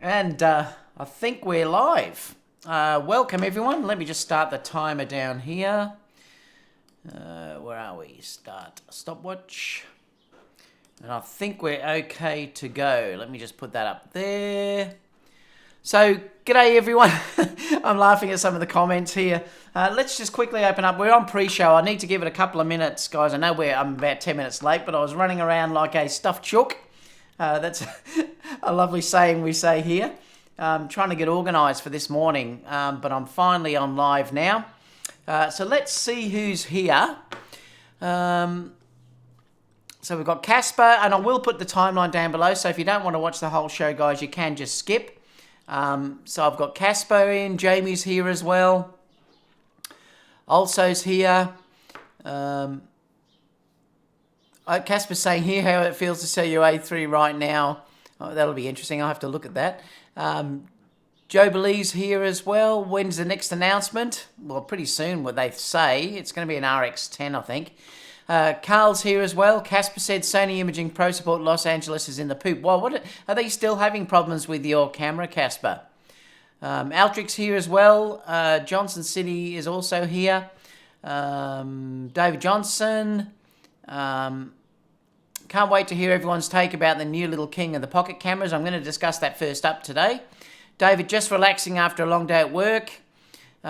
And I think we're live. Welcome everyone. Let me just start the timer down here. Where are we? Start stopwatch. And I think we're okay to go. Let me just put that up there. So, g'day everyone. I'm laughing at some of the comments here. Let's just quickly open up. We're on pre-show. I need to give it a couple of minutes, guys. I know I'm about 10 minutes late, but I was running around like a stuffed chook. That's a lovely saying we say here. Trying to get organised for this morning, but I'm finally on live now. So let's see who's here. So we've got Casper, and I will put the timeline down below, so if you don't want to watch the whole show, guys, you can just skip. So I've got Casper in, Jamie's here as well. Also's here. Casper's saying here how it feels to sell your A3 right now. Oh, that'll be interesting. I'll have to look at that. Joe Belize here as well. When's the next announcement? Well, pretty soon, what they say. It's going to be an RX10, I think. Carl's here as well. Casper said Sony Imaging Pro Support Los Angeles is in the poop. Well, are they still having problems with your camera, Casper? Altrix here as well. Johnson City is also here. David Johnson. Can't wait to hear everyone's take about the new little king of the pocket cameras. I'm going to discuss that first up today. David, just relaxing after a long day at work. Who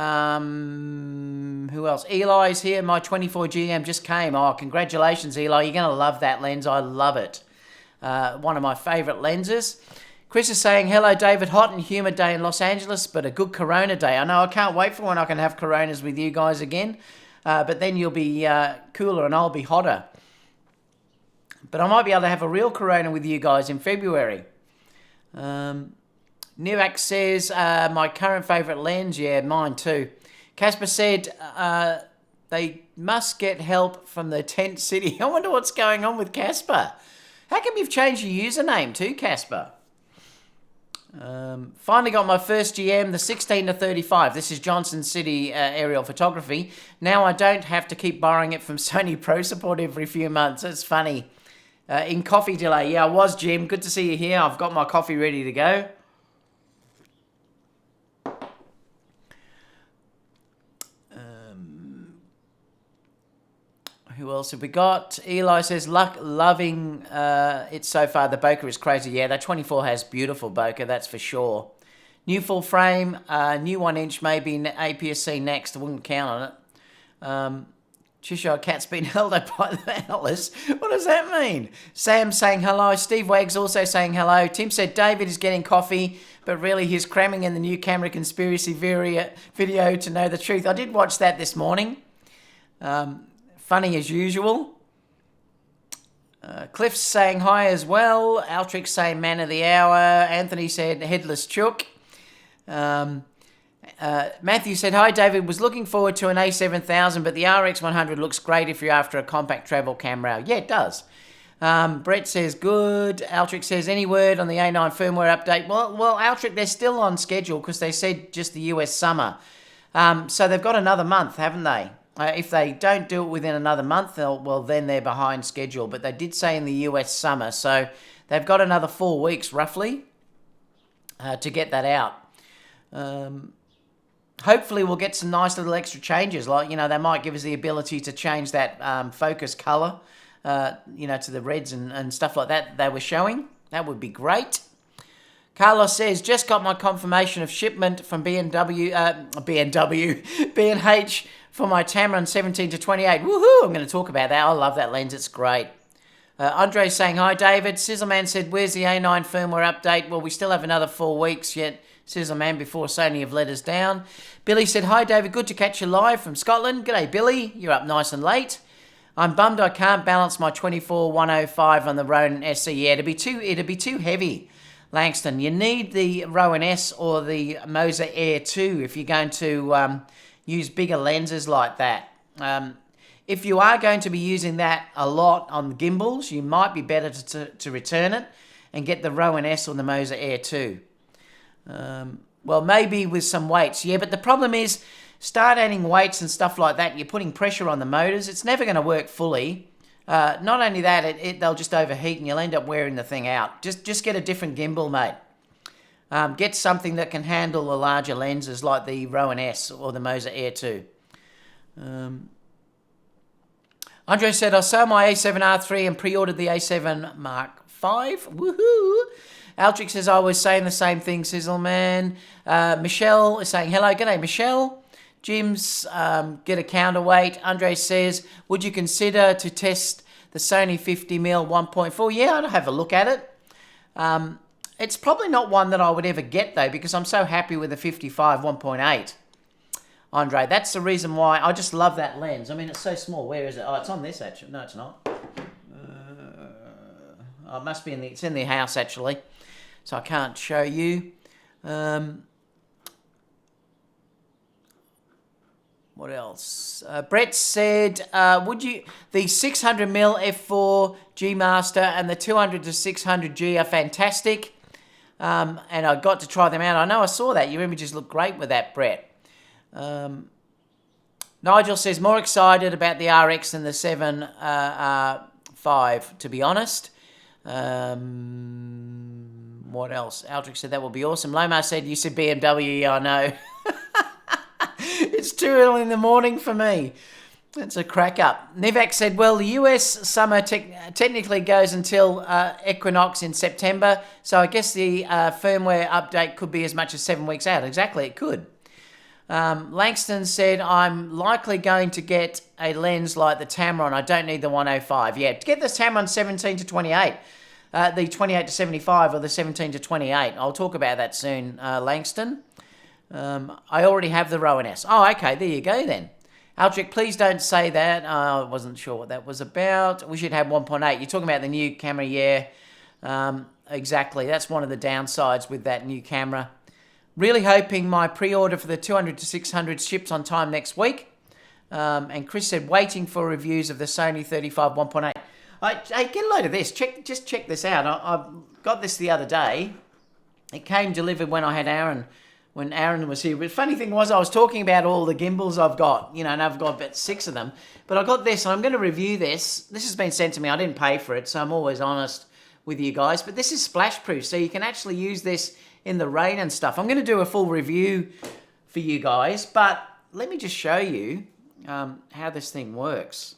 else? Eli's here. My 24GM just came. Oh, congratulations, Eli. You're going to love that lens. I love it. One of my favourite lenses. Chris is saying, hello, David. Hot and humid day in Los Angeles, but a good Corona day. I know I can't wait for when I can have Coronas with you guys again. But then you'll be cooler and I'll be hotter. But I might be able to have a real Corona with you guys in February. Nirac says, my current favourite lens. Yeah, mine too. Casper said, they must get help from the tent city. I wonder what's going on with Casper. How come you've changed your username too, Casper? Finally got my first GM, the 16-35. This is Johnson City aerial photography. Now I don't have to keep borrowing it from Sony Pro Support every few months. It's funny. In coffee delay. Yeah, I was, Jim. Good to see you here. I've got my coffee ready to go. Who else have we got? Eli says, loving it so far. The bokeh is crazy. Yeah, that 24 has beautiful bokeh, that's for sure. New full frame, new 1-inch, maybe APS-C next. I wouldn't count on it. Cheshire Cat's been held up by the owlers. What does that mean? Sam saying hello. Steve Wags also saying hello. Tim said David is getting coffee, but really he's cramming in the new camera conspiracy video to know the truth. I did watch that this morning. Funny as usual. Cliff's saying hi as well. Altrix saying man of the hour. Anthony said headless chook. Matthew said, hi David, was looking forward to an a7riii, but the RX100 looks great if you're after a compact travel camera. Yeah, it does. Brett says, good. Altrix says, any word on the A9 firmware update? Well, Altrix, they're still on schedule because they said just the US summer. So they've got another month, haven't they? If they don't do it within another month, then they're behind schedule. But they did say in the US summer, so they've got another 4 weeks roughly to get that out. Hopefully we'll get some nice little extra changes, like, they might give us the ability to change that focus colour, to the reds and stuff like that they were showing. That would be great. Carlos says, just got my confirmation of shipment from B&H for my Tamron 17-28. Woohoo! I'm going to talk about that. I love that lens. It's great. Andre's saying, hi, David. Sizzleman said, where's the A9 firmware update? Well, we still have another 4 weeks yet, Sizzleman, before Sony have let us down. Billy said, hi, David. Good to catch you live from Scotland. G'day, Billy. You're up nice and late. I'm bummed I can't balance my 24-105 on the Ronin SE. Yeah, it'd be too heavy, Langston. You need the Ronin S or the Moza Air 2 if you're going to use bigger lenses like that. If you are going to be using that a lot on gimbals, you might be better to return it and get the Ronin S or the Moza Air 2. Well, maybe with some weights. Yeah, but the problem is, start adding weights and stuff like that, you're putting pressure on the motors. It's never going to work fully. Not only that, they'll just overheat and you'll end up wearing the thing out. Just get a different gimbal, mate. Get something that can handle the larger lenses like the Rowan S or the Moser Air 2. Andre said, I sold my a7R3 and pre-ordered the a7 Mark V. Woohoo! Aldrich says, I was saying the same thing, Sizzleman. Michelle is saying, hello, g'day, Michelle. Jim's get a counterweight. Andre says, would you consider to test the Sony 50mm 1.4? Yeah, I'd have a look at it. It's probably not one that I would ever get, though, because I'm so happy with the 55 1.8. Andre, that's the reason why. I just love that lens. I mean, it's so small. Where is it? Oh, it's on this, actually. No, it's not. Oh, it must be in the... It's in the house, actually. So I can't show you. What else? Brett said, would you... The 600mm f4 G Master and the 200 to 600G are fantastic. And I got to try them out. I know I saw that. Your images look great with that, Brett. Nigel says, more excited about the RX than the 7 5, to be honest. What else? Aldrich said, that will be awesome. Lomar said, you said BMW. Yeah, I know. It's too early in the morning for me. That's a crack up. Nivak said, well, the US summer technically goes until equinox in September, so I guess the firmware update could be as much as 7 weeks out. Exactly, it could. Langston said, I'm likely going to get a lens like the Tamron. I don't need the 105. Yeah, to get the Tamron 17 to 28, the 28 to 75 or the 17 to 28. I'll talk about that soon, Langston. I already have the Rowan S. Oh, okay, there you go then. Aldrich, please don't say that. I wasn't sure what that was about. We should have 1.8. You're talking about the new camera, yeah. Exactly, that's one of the downsides with that new camera. Really hoping my pre-order for the 200 to 600 ships on time next week. And Chris said, waiting for reviews of the Sony 35 1.8. Hey, get a load of this. Just check this out. I got this the other day. It came delivered when I had Aaron, when Aaron was here. But the funny thing was I was talking about all the gimbals I've got, you know, and I've got about 6 of them. But I got this, and I'm going to review this. This has been sent to me. I didn't pay for it, so I'm always honest with you guys. But this is splash proof, so you can actually use this in the rain and stuff. I'm going to do a full review for you guys, but let me just show you how this thing works.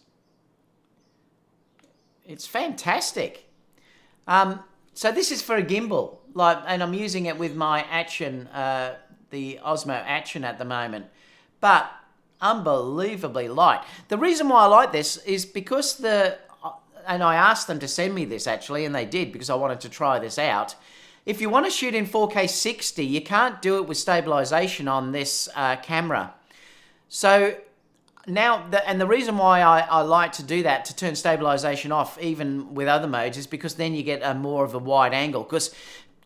It's fantastic. So this is for a gimbal, and I'm using it with my Action, the Osmo Action at the moment, but unbelievably light. The reason why I like this is because and I asked them to send me this actually, and they did because I wanted to try this out. If you want to shoot in 4K 60, you can't do it with stabilization on this camera. So now, the reason why I like to do that, to turn stabilization off even with other modes, is because then you get more of a wide angle. Because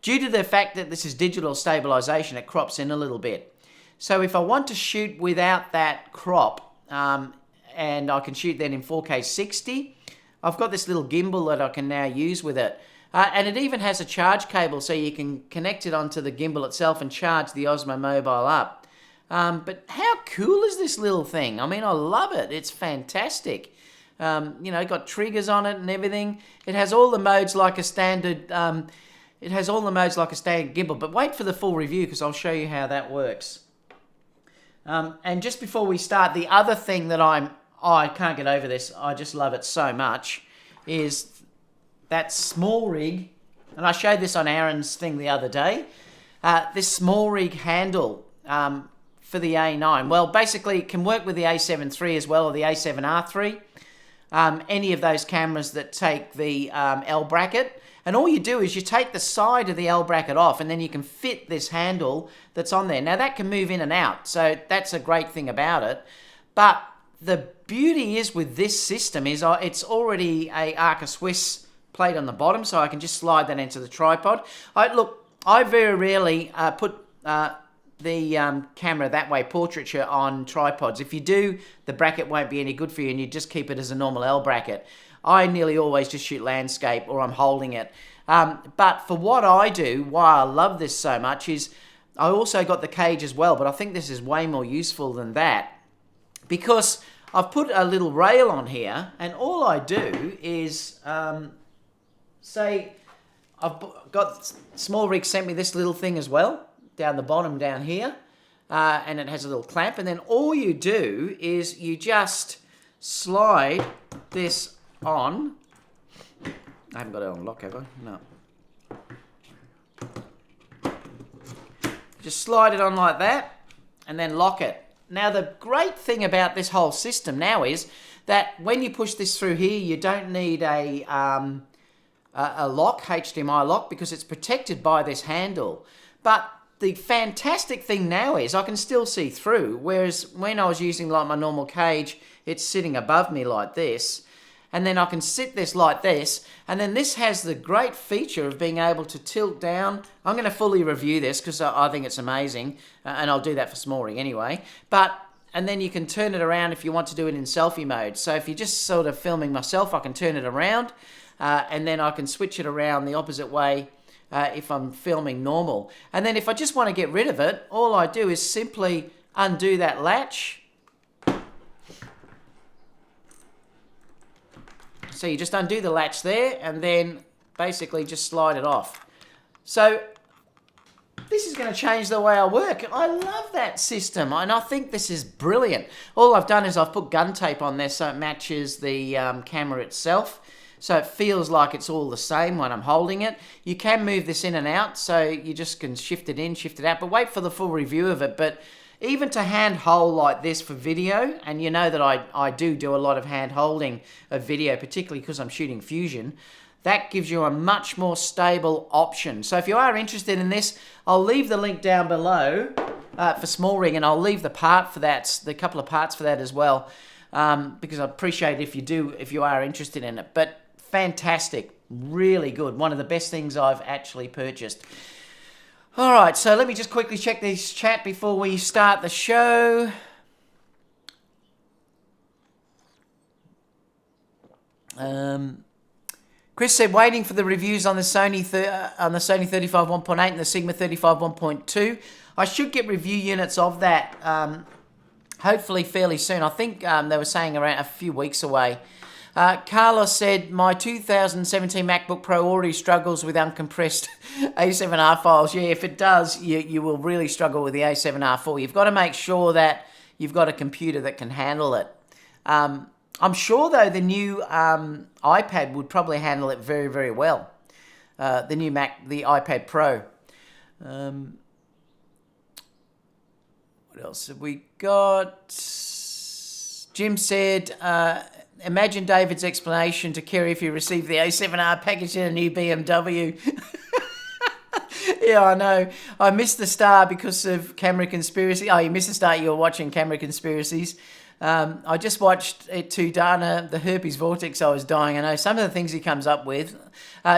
due to the fact that this is digital stabilization, it crops in a little bit. So if I want to shoot without that crop, and I can shoot then in 4K 60, I've got this little gimbal that I can now use with it. And it even has a charge cable, so you can connect it onto the gimbal itself and charge the Osmo Mobile up. But how cool is this little thing? I mean, I love it. It's fantastic. You know, got triggers on it and everything. It has all the modes like a standard. It has all the modes like a standard gimbal. But wait for the full review because I'll show you how that works. And just before we start, the other thing that I can't get over this. I just love it so much. Is that SmallRig, and I showed this on Aaron's thing the other day, this SmallRig handle for the A9. Well, basically it can work with the a7 III as well, or the a7R3, any of those cameras that take the L-Bracket, and all you do is you take the side of the L-Bracket off, and then you can fit this handle that's on there. Now that can move in and out, so that's a great thing about it, but the beauty is with this system is it's already a Arca Swiss plate on the bottom, so I can just slide that into the tripod. I very rarely put the camera that way, portraiture, on tripods. If you do, the bracket won't be any good for you, and you just keep it as a normal L bracket. I nearly always just shoot landscape, or I'm holding it. But for what I do, why I love this so much is I also got the cage as well, but I think this is way more useful than that, because I've put a little rail on here, and all I do is say I've got SmallRig sent me this little thing as well, down the bottom down here. And it has a little clamp. And then all you do is you just slide this on. I haven't got it on lock, have I? No. Just slide it on like that and then lock it. Now, the great thing about this whole system now is that when you push this through here, you don't need a lock, HDMI lock, because it's protected by this handle. But the fantastic thing now is I can still see through, whereas when I was using like my normal cage, it's sitting above me like this. And then I can sit this like this, and then this has the great feature of being able to tilt down. I'm going to fully review this because I think it's amazing, and I'll do that for SmallRig anyway. And then you can turn it around if you want to do it in selfie mode. So if you're just sort of filming myself, I can turn it around, and then I can switch it around the opposite way if I'm filming normal. And then if I just want to get rid of it, all I do is simply undo that latch. So you just undo the latch there and then basically just slide it off. So this is going to change the way I work. I love that system and I think this is brilliant. All I've done is I've put gun tape on there so it matches the camera itself. So it feels like it's all the same when I'm holding it. You can move this in and out, so you just can shift it in, shift it out, but wait for the full review of it. But even to hand hold like this for video, and you know that I do a lot of hand holding of video, particularly because I'm shooting Fusion, that gives you a much more stable option. So if you are interested in this, I'll leave the link down below for SmallRig, and I'll leave the part for that, the couple of parts for that as well, because I appreciate if you are interested in it. But fantastic, really good, one of the best things I've actually purchased. All right, so let me just quickly check this chat before we start the show. Chris said, waiting for the reviews on the Sony 35 1.8 and the Sigma 35 1.2. I should get review units of that, hopefully fairly soon. I think they were saying around a few weeks away. Carlos said, my 2017 MacBook Pro already struggles with uncompressed A7R files. Yeah, if it does, you will really struggle with the A7R4. You've got to make sure that you've got a computer that can handle it. I'm sure, though, the new iPad would probably handle it very, very well. The new Mac, the iPad Pro. What else have we got? Jim said, imagine David's explanation to Kerry if he received the A7R package in a new BMW. Yeah, I know. I missed the start because of Camera Conspiracy. Oh, you missed the start. You were watching Camera Conspiracies. I just watched it to Dana, the herpes vortex. I was dying. I know some of the things he comes up with.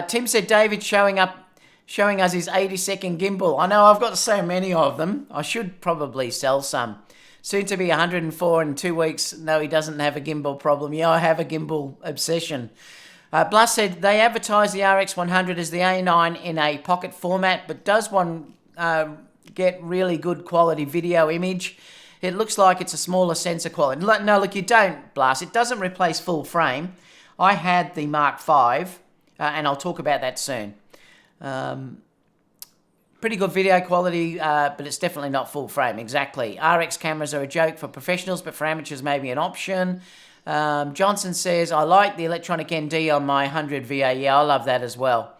Tim said, David showing us his 80-second gimbal. I know I've got so many of them. I should probably sell some. Soon to be 104 in 2 weeks. No, he doesn't have a gimbal problem. Yeah, I have a gimbal obsession. Blas said, they advertise the RX100 as the A9 in a pocket format, but does one get really good quality video image? It looks like it's a smaller sensor quality. No, look, you don't, Blas. It doesn't replace full frame. I had the Mark V, and I'll talk about that soon. Pretty good video quality, but it's definitely not full frame. Exactly. RX cameras are a joke for professionals, but for amateurs, maybe an option. Johnson says, I like the electronic ND on my 100VII. Yeah, I love that as well.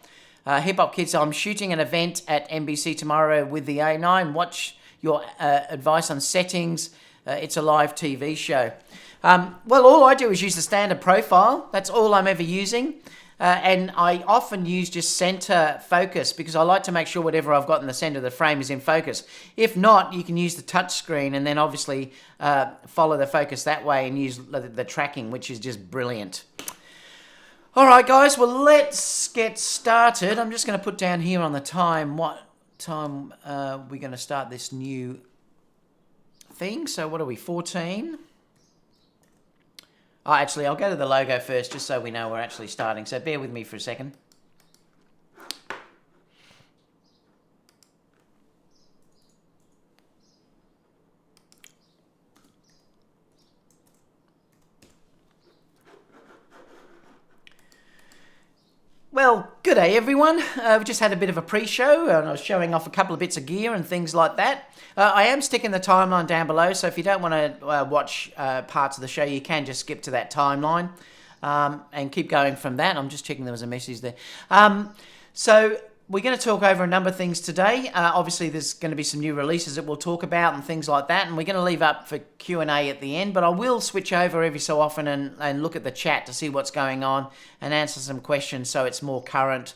Hip Hop Kids, I'm shooting an event at NBC tomorrow with the A9. Watch your advice on settings. It's a live TV show. Well, all I do is use the standard profile. That's all I'm ever using. And I often use just center focus because I like to make sure whatever I've got in the center of the frame is in focus. If not, you can use the touch screen and then obviously follow the focus that way and use the tracking, which is just brilliant. All right, guys, well, let's get started. I'm just going to put down here on the time what time we're going to start this new thing. So what are we, 14? Oh, actually, I'll go to the logo first, just so we know we're actually starting. So bear with me for a second. Well, good G'day everyone, we've just had a bit of a pre-show and I was showing off a couple of bits of gear and things like that. I am sticking the timeline down below, so if you don't want to watch parts of the show, you can just skip to that timeline and keep going from that. I'm just checking there was a message there. So we're going to talk over a number of things today. Obviously there's going to be some new releases that we'll talk about and things like that, and we're going to leave up for Q&A at the end, but I will switch over every so often and look at the chat to see what's going on and answer some questions so it's more current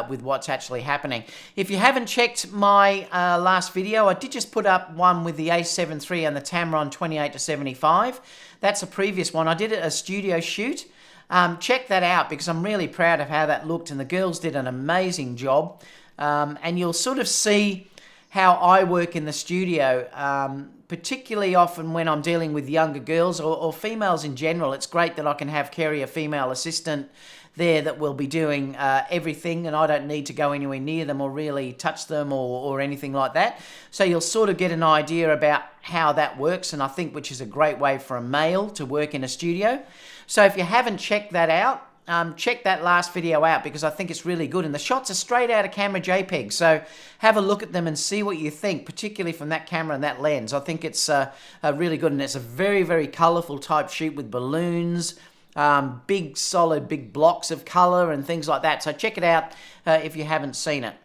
with what's actually happening. If you haven't checked my last video, I did just put up one with the a7 III and the Tamron 28-75. That's a previous one. I did a studio shoot. Check that out because I'm really proud of how that looked, and the girls did an amazing job. And you'll sort of see how I work in the studio, particularly often when I'm dealing with younger girls or females in general. It's great that I can have Kerry, a female assistant, there that will be doing everything, and I don't need to go anywhere near them or really touch them or anything like that. So you'll sort of get an idea about how that works, and I think which is a great way for a male to work in a studio. So if you haven't checked that out, check that last video out because I think it's really good, and the shots are straight out of camera JPEG, so have a look at them and see what you think, particularly from that camera and that lens. I think it's really good, and it's a very, very colourful type shoot with balloons, big solid big blocks of colour and things like that. So check it out if you haven't seen it.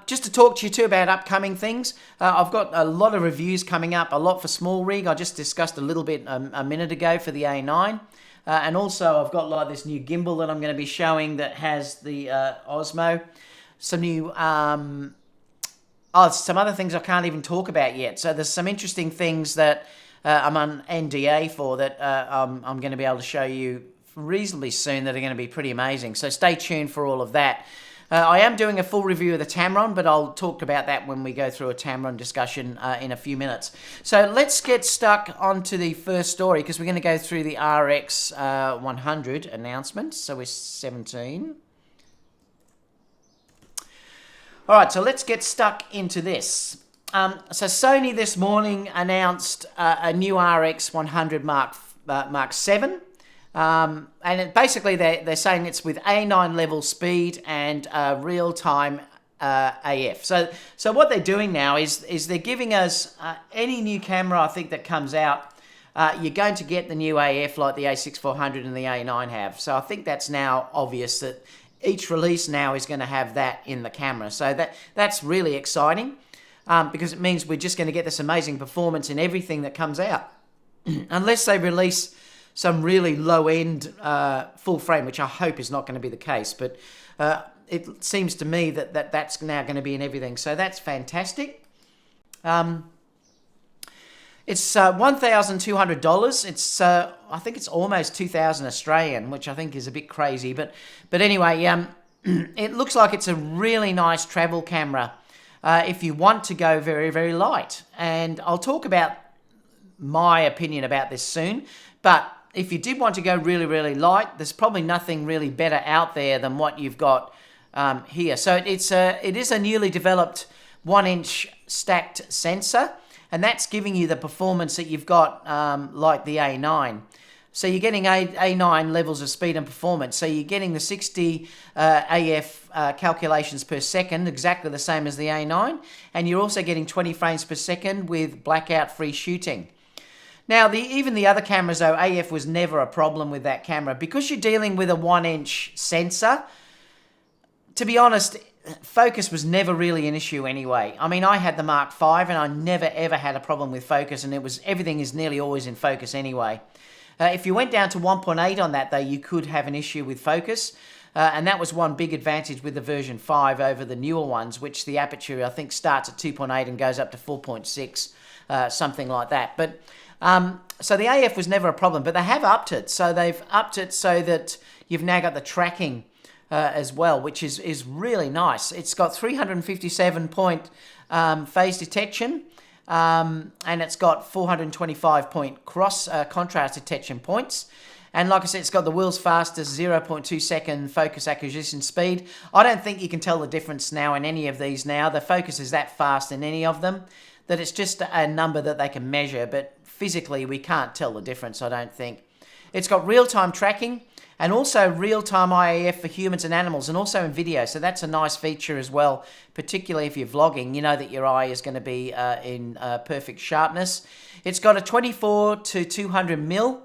Just to talk to you too about upcoming things, I've got a lot of reviews coming up, a lot for SmallRig. I just discussed a little bit a minute ago for the A9. And also I've got like this new gimbal that I'm going to be showing that has the Osmo. Some new, some other things I can't even talk about yet. So there's some interesting things that I'm on NDA for that I'm going to be able to show you reasonably soon that are going to be pretty amazing. So stay tuned for all of that. I am doing a full review of the Tamron, but I'll talk about that when we go through a Tamron discussion in a few minutes. So let's get stuck onto the first story because we're going to go through the RX100 announcements. So we're 17. All right, so let's get stuck into this. So Sony this morning announced a new RX100 Mark 7. And basically they're saying it's with A9 level speed and real-time AF. So what they're doing now is they're giving us any new camera I think that comes out, you're going to get the new AF like the A6400 and the A9 have. So I think that's now obvious that each release now is going to have that in the camera. So that's really exciting because it means we're just going to get this amazing performance in everything that comes out. Unless they release some really low-end full frame, which I hope is not going to be the case. But it seems to me that that's now going to be in everything. So that's fantastic. It's $1,200. It's I think it's almost 2,000 Australian, which I think is a bit crazy. But anyway, it looks like it's a really nice travel camera if you want to go very, very light. And I'll talk about my opinion about this soon. But if you did want to go really, really light, there's probably nothing really better out there than what you've got here. So it is a newly developed 1-inch stacked sensor, and that's giving you the performance that you've got like the A9. So you're getting A9 levels of speed and performance. So you're getting the 60 AF calculations per second, exactly the same as the A9, and you're also getting 20 frames per second with blackout-free shooting. Now, even the other cameras, though, AF was never a problem with that camera. Because you're dealing with a 1-inch sensor, to be honest, focus was never really an issue anyway. I mean, I had the Mark V, and I never, ever had a problem with focus, and everything is nearly always in focus anyway. If you went down to 1.8 on that, though, you could have an issue with focus, and that was one big advantage with the version 5 over the newer ones, which the aperture, I think, starts at 2.8 and goes up to 4.6, something like that. But so the AF was never a problem, but they have upped it. So they've upped it so that you've now got the tracking as well, which is really nice. It's got 357-point phase detection, and it's got 425-point cross contrast detection points. And like I said, it's got the world's fastest 0.2 second focus acquisition speed. I don't think you can tell the difference now in any of these now. The focus is that fast in any of them that it's just a number that they can measure, but physically we can't tell the difference, I don't think. It's got real-time tracking, and also real-time IAF for humans and animals, and also in video. So that's a nice feature as well, particularly if you're vlogging. You know that your eye is going to be in perfect sharpness. It's got a 24 to 200mm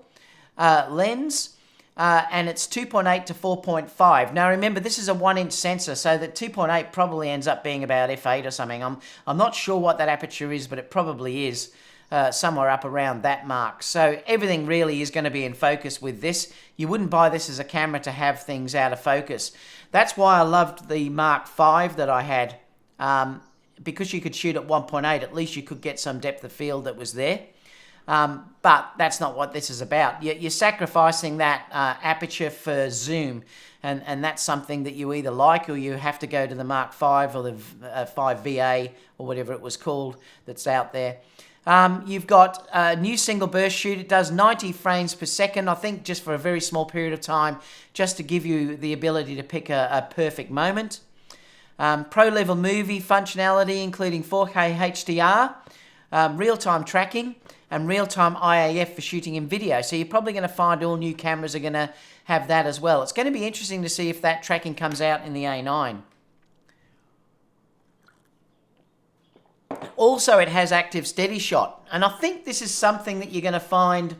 lens, and it's 2.8 to 4.5. Now remember, this is a 1-inch sensor, so that 2.8 probably ends up being about f8 or something. I'm not sure what that aperture is, but it probably is somewhere up around that mark. So everything really is going to be in focus with this. You wouldn't buy this as a camera to have things out of focus. That's why I loved the Mark V that I had, because you could shoot at 1.8, at least you could get some depth of field that was there. But that's not what this is about. You're sacrificing that aperture for zoom, and that's something that you either like, or you have to go to the Mark V or the 5VA or whatever it was called that's out there. You've got a new single burst shoot. It does 90 frames per second, I think, just for a very small period of time, just to give you the ability to pick a perfect moment. Pro level movie functionality, including 4K HDR, real-time tracking, and real-time IAF for shooting in video. So you're probably going to find all new cameras are going to have that as well. It's going to be interesting to see if that tracking comes out in the A9. Also, it has active steady shot, and I think this is something that you're going to find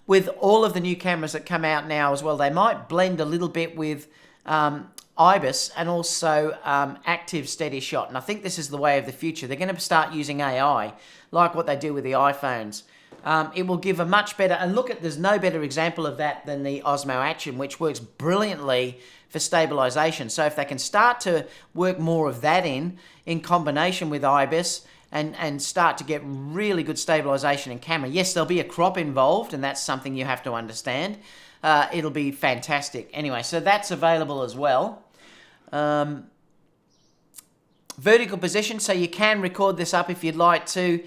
with all of the new cameras that come out now as well. They might blend a little bit with IBIS and also active steady shot, and I think this is the way of the future. They're going to start using AI, like what they do with the iPhones. It will give a much better, and look, there's no better example of that than the Osmo Action, which works brilliantly for stabilization. So if they can start to work more of that in combination with IBIS, and start to get really good stabilization in camera. Yes, there'll be a crop involved, and that's something you have to understand. It'll be fantastic. Anyway, so that's available as well. Vertical position, so you can record this up if you'd like to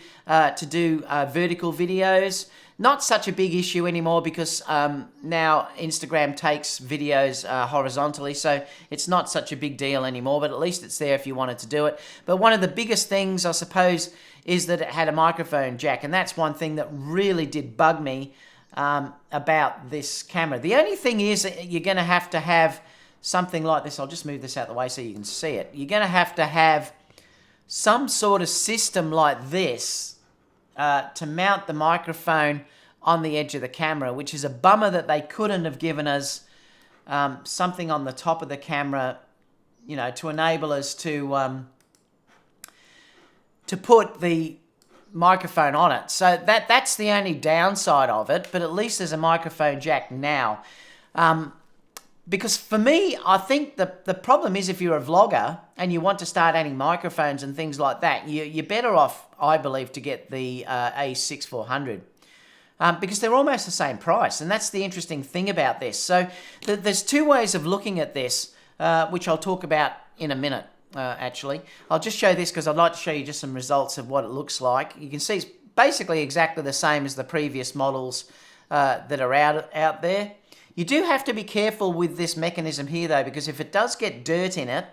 do vertical videos. Not such a big issue anymore, because now Instagram takes videos horizontally, so it's not such a big deal anymore, but at least it's there if you wanted to do it. But one of the biggest things, I suppose, is that it had a microphone jack, and that's one thing that really did bug me about this camera. The only thing is that you're going to have something like this. I'll just move this out of the way so you can see it. You're going to have some sort of system like this to mount the microphone on the edge of the camera, which is a bummer that they couldn't have given us something on the top of the camera, you know, to enable us to put the microphone on it. So that's the only downside of it, but at least there's a microphone jack now. Because for me, I think the problem is, if you're a vlogger and you want to start adding microphones and things like that, you're better off, I believe, to get the A6400. Because they're almost the same price, and that's the interesting thing about this. So there's two ways of looking at this, which I'll talk about in a minute, actually. I'll just show this because I'd like to show you just some results of what it looks like. You can see it's basically exactly the same as the previous models that are out there. You do have to be careful with this mechanism here, though, because if it does get dirt in it,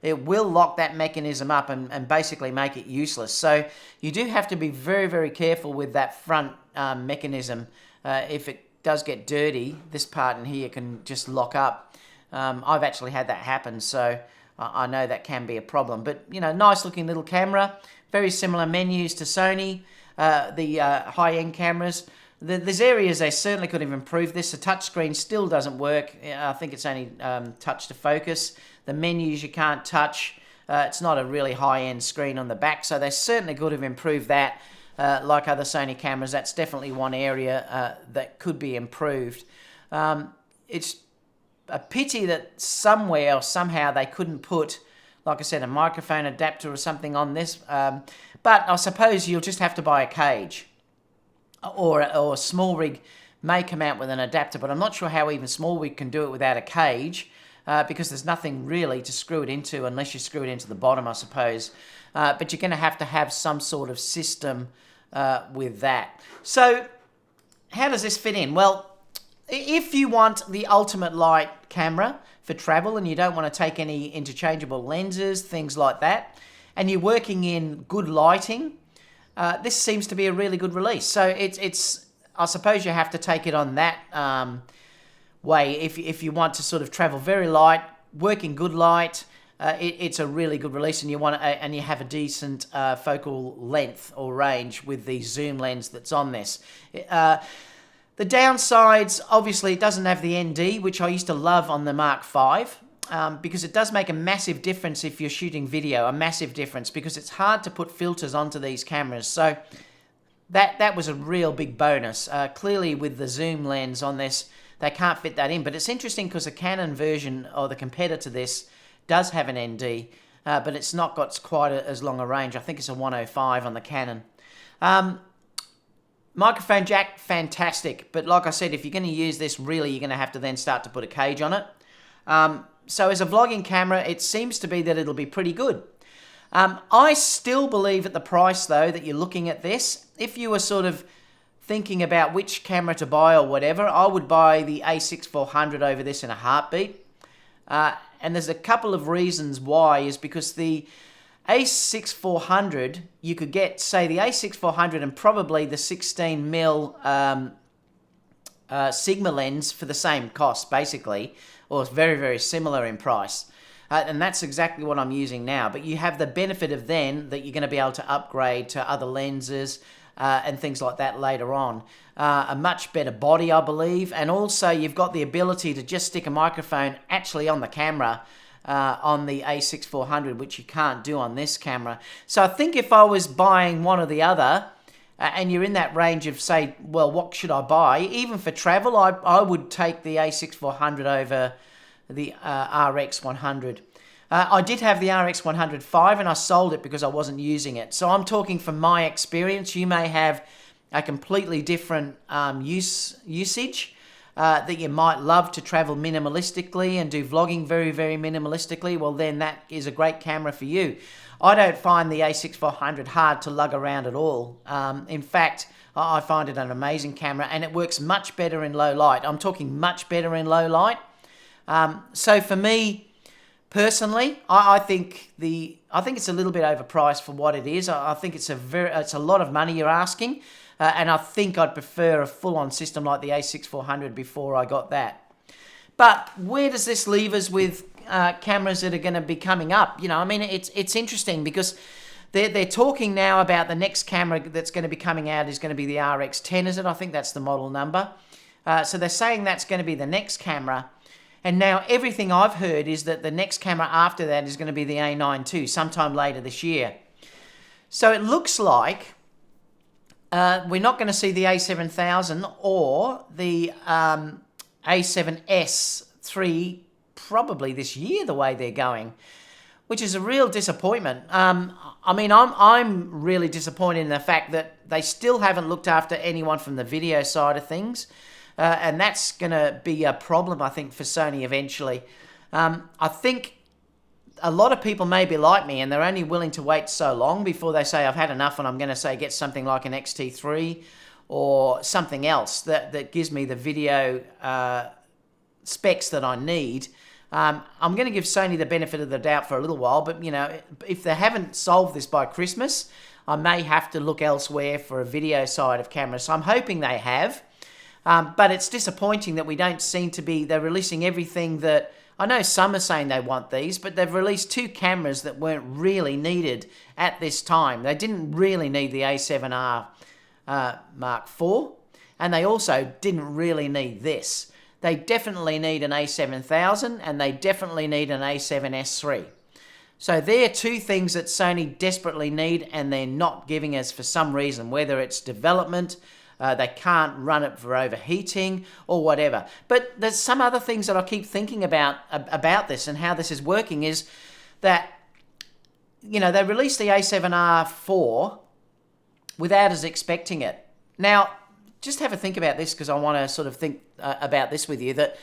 it will lock that mechanism up and basically make it useless. So you do have to be very, very careful with that front mechanism. If it does get dirty, this part in here can just lock up. I've actually had that happen, so I know that can be a problem. But, you know, nice looking little camera. Very similar menus to Sony, the high-end cameras. There's areas they certainly could have improved this. The touchscreen still doesn't work. I think it's only touch to focus. The menus you can't touch. It's not a really high-end screen on the back, so they certainly could have improved that. Like other Sony cameras, that's definitely one area that could be improved. It's a pity that somewhere or somehow they couldn't put, like I said, a microphone adapter or something on this. But I suppose you'll just have to buy a cage. Or SmallRig may come out with an adapter, but I'm not sure how even SmallRig can do it without a cage, because there's nothing really to screw it into unless you screw it into the bottom, I suppose. But you're going to have some sort of system with that. So how does this fit in? Well, if you want the ultimate light camera for travel and you don't want to take any interchangeable lenses, things like that, and you're working in good lighting, this seems to be a really good release. So it's I suppose you have to take it on that way. If you want to sort of travel very light, work in good light, it's a really good release, and you have a decent focal length or range with the zoom lens that's on this. The downsides, obviously, it doesn't have the ND, which I used to love on the Mark V, because it does make a massive difference if you're shooting video, a massive difference, because it's hard to put filters onto these cameras. So that was a real big bonus. Clearly, with the zoom lens on this, they can't fit that in. But it's interesting because the Canon version, or the competitor to this, does have an ND, but it's not got quite as long a range. I think it's a 105 on the Canon. Microphone jack, fantastic. But like I said, if you're going to use this, really, you're going to have to then start to put a cage on it. So as a vlogging camera, it seems to be that it'll be pretty good. I still believe at the price, though, that you're looking at this. If you were sort of thinking about which camera to buy or whatever, I would buy the a6-400 over this in a heartbeat. And there's a couple of reasons why, is because the a6-400, you could get, say, the a6-400 and probably the 16mm Sigma lens for the same cost, basically, or it's very, very similar in price. And that's exactly what I'm using now. But you have the benefit of then that you're going to be able to upgrade to other lenses and things like that later on. A much better body, I believe. And also you've got the ability to just stick a microphone actually on the camera on the a6-400, which you can't do on this camera. So I think if I was buying one or the other, and you're in that range of, say, well, what should I buy? Even for travel, I would take the a6-400 over the RX100. I did have the RX100VII and I sold it because I wasn't using it. So I'm talking from my experience. You may have a completely different usage that you might love to travel minimalistically and do vlogging very, very minimalistically. Well, then that is a great camera for you. I don't find the a6-400 hard to lug around at all. In fact, I find it an amazing camera, and it works much better in low light. I'm talking much better in low light. So for me, personally, I think it's a little bit overpriced for what it is. I think it's a lot of money you're asking, and I think I'd prefer a full-on system like the a6-400 before I got that. But where does this leave us with cameras that are going to be coming up? You know, I mean, it's interesting because they're talking now about the next camera that's going to be coming out is going to be the RX10, is it? I think that's the model number. So they're saying that's going to be the next camera. And now everything I've heard is that the next camera after that is going to be the A9 II, sometime later this year. So it looks like we're not going to see the A7000 or the A7S III probably this year, the way they're going, which is a real disappointment. I mean, I'm really disappointed in the fact that they still haven't looked after anyone from the video side of things. And that's going to be a problem, I think, for Sony eventually. I think a lot of people may be like me, and they're only willing to wait so long before they say, I've had enough, and I'm going to say get something like an XT3 or something else that gives me the video specs that I need. I'm going to give Sony the benefit of the doubt for a little while, but, you know, if they haven't solved this by Christmas, I may have to look elsewhere for a video side of cameras. So I'm hoping they have. But it's disappointing that we don't seem to be, they're releasing everything that, I know some are saying they want these, but they've released two cameras that weren't really needed at this time. They didn't really need the A7R Mark IV, and they also didn't really need this. They definitely need an A7000, and they definitely need an A7S III. So they're two things that Sony desperately need, and they're not giving us for some reason, whether it's development, they can't run it for overheating or whatever. But there's some other things that I keep thinking about this and how this is working is that, you know, they released the A7R IV without us expecting it. Now, just have a think about this because I want to sort of think about this with you, that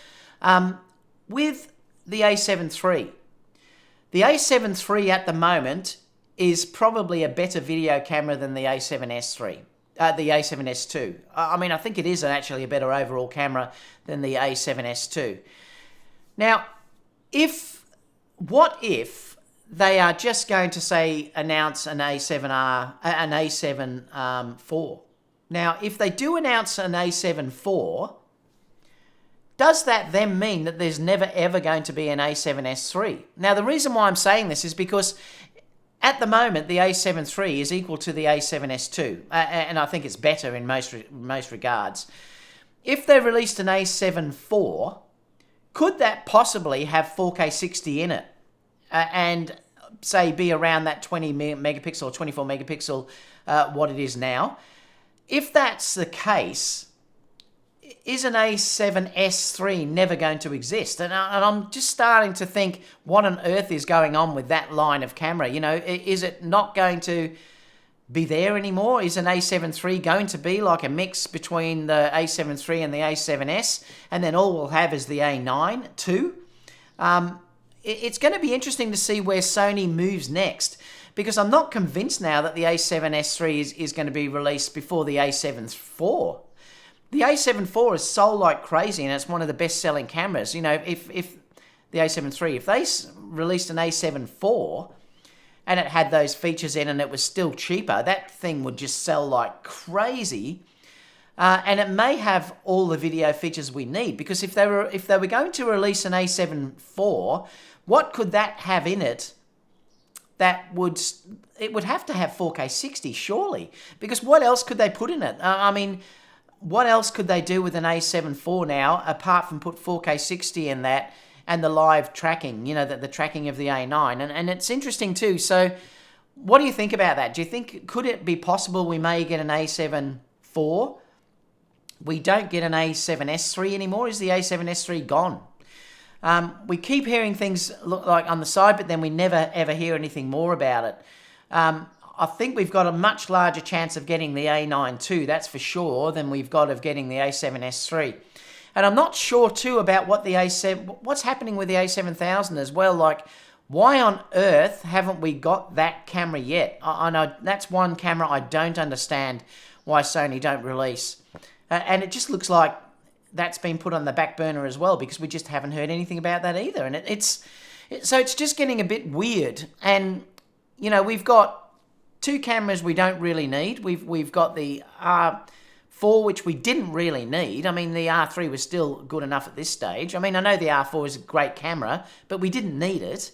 with the A7 III, the A7 III at the moment is probably a better video camera than the A7S III. The A7S II. I mean, I think it is actually a better overall camera than the A7S II. Now, what if they are just going to say announce an A7 IV? Now, if they do announce an A7 IV, does that then mean that there's never ever going to be an A7S III? Now, the reason why I'm saying this is because at the moment, the A7 III is equal to the A7S II, and I think it's better in most regards. If they released an A7 IV, could that possibly have 4K 60 in it and say be around that 20 megapixel or 24 megapixel, what it is now? If that's the case, is an A7S III never going to exist? And I'm just starting to think, what on earth is going on with that line of camera? You know, is it not going to be there anymore? Is an A7 III going to be like a mix between the A7 III and the A7S, and then all we'll have is the A9 II? It's going to be interesting to see where Sony moves next, because I'm not convinced now that the A7S III is going to be released before the A7 IV. The A7 IV is sold like crazy, and it's one of the best-selling cameras. You know, if the A7 III, if they released an A7 IV and it had those features in and it was still cheaper, that thing would just sell like crazy. And it may have all the video features we need, because if they were going to release an A7 IV, what could that have in it? It would have to have 4K 60, surely, because what else could they put in it? I mean, what else could they do with an A7 IV now, apart from put 4K 60 in that and the live tracking, you know, the tracking of the A9? And it's interesting too. So what do you think about that? Do you think, could it be possible we may get an A7 IV? We don't get an A7S III anymore. Is the A7S III gone? We keep hearing things look like on the side, but then we never ever hear anything more about it. I think we've got a much larger chance of getting the A9 II, that's for sure, than we've got of getting the A7S III. And I'm not sure too about what's happening with the A7000 as well. Like, why on earth haven't we got that camera yet? I know that's one camera I don't understand why Sony don't release. And it just looks like that's been put on the back burner as well, because we just haven't heard anything about that either. And so it's just getting a bit weird. And, you know, we've got two cameras we don't really need. We've got the R4, which we didn't really need. I mean, the R3 was still good enough at this stage. I mean, I know the R4 is a great camera, but we didn't need it.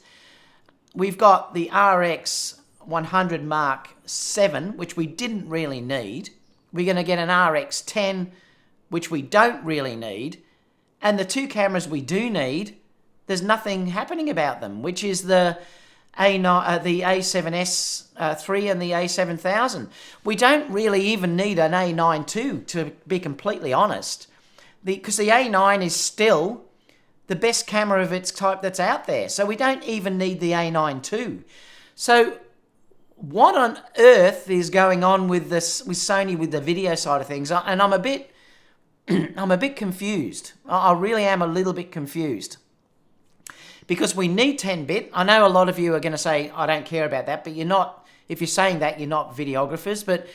We've got the RX100VII, which we didn't really need. We're going to get an RX10, which we don't really need. And the two cameras we do need, there's nothing happening about them, which is the A7S III and the A7000. We don't really even need an A9 II, to be completely honest, because the A9 is still the best camera of its type that's out there. So we don't even need the A9 II. So what on earth is going on with Sony with the video side of things? And I'm a bit confused. I really am a little bit confused. Because we need 10-bit. I know a lot of you are going to say, I don't care about that, but you're not. If you're saying that, you're not videographers. But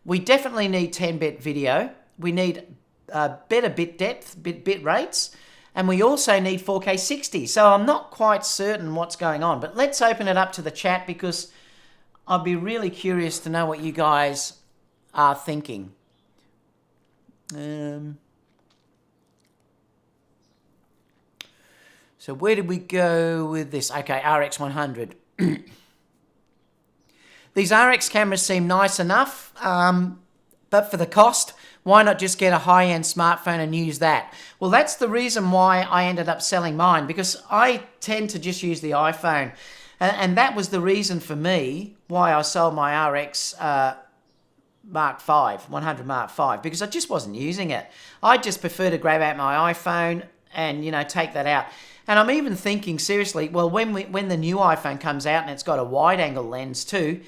we definitely need 10-bit video. We need better bit depth, bit rates. And we also need 4K 60. So I'm not quite certain what's going on. But let's open it up to the chat, because I'd be really curious to know what you guys are thinking. So where did we go with this? Okay, RX100. These RX cameras seem nice enough, but for the cost, why not just get a high-end smartphone and use that? Well, that's the reason why I ended up selling mine, because I tend to just use the iPhone. And that was the reason for me why I sold my RX Mark V, 100 Mark V, because I just wasn't using it. I just prefer to grab out my iPhone and, you know, take that out. And I'm even thinking seriously, well, when the new iPhone comes out and it's got a wide-angle lens too,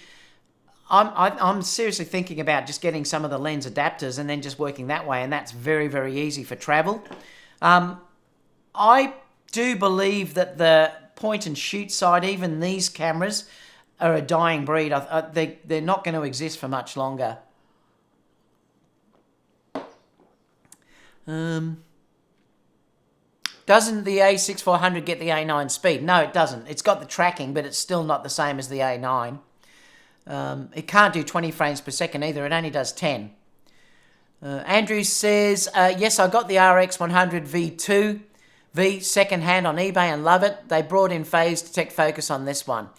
I'm seriously thinking about just getting some of the lens adapters and then just working that way, and that's very, very easy for travel. I do believe that the point-and-shoot side, even these cameras, are a dying breed. They're not going to exist for much longer. Doesn't the A6400 get the A9 speed? No, it doesn't. It's got the tracking, but it's still not the same as the A9. It can't do 20 frames per second either. It only does 10. Andrew says, yes, I got the RX100V second hand on eBay and love it. They brought in phase detect focus on this one.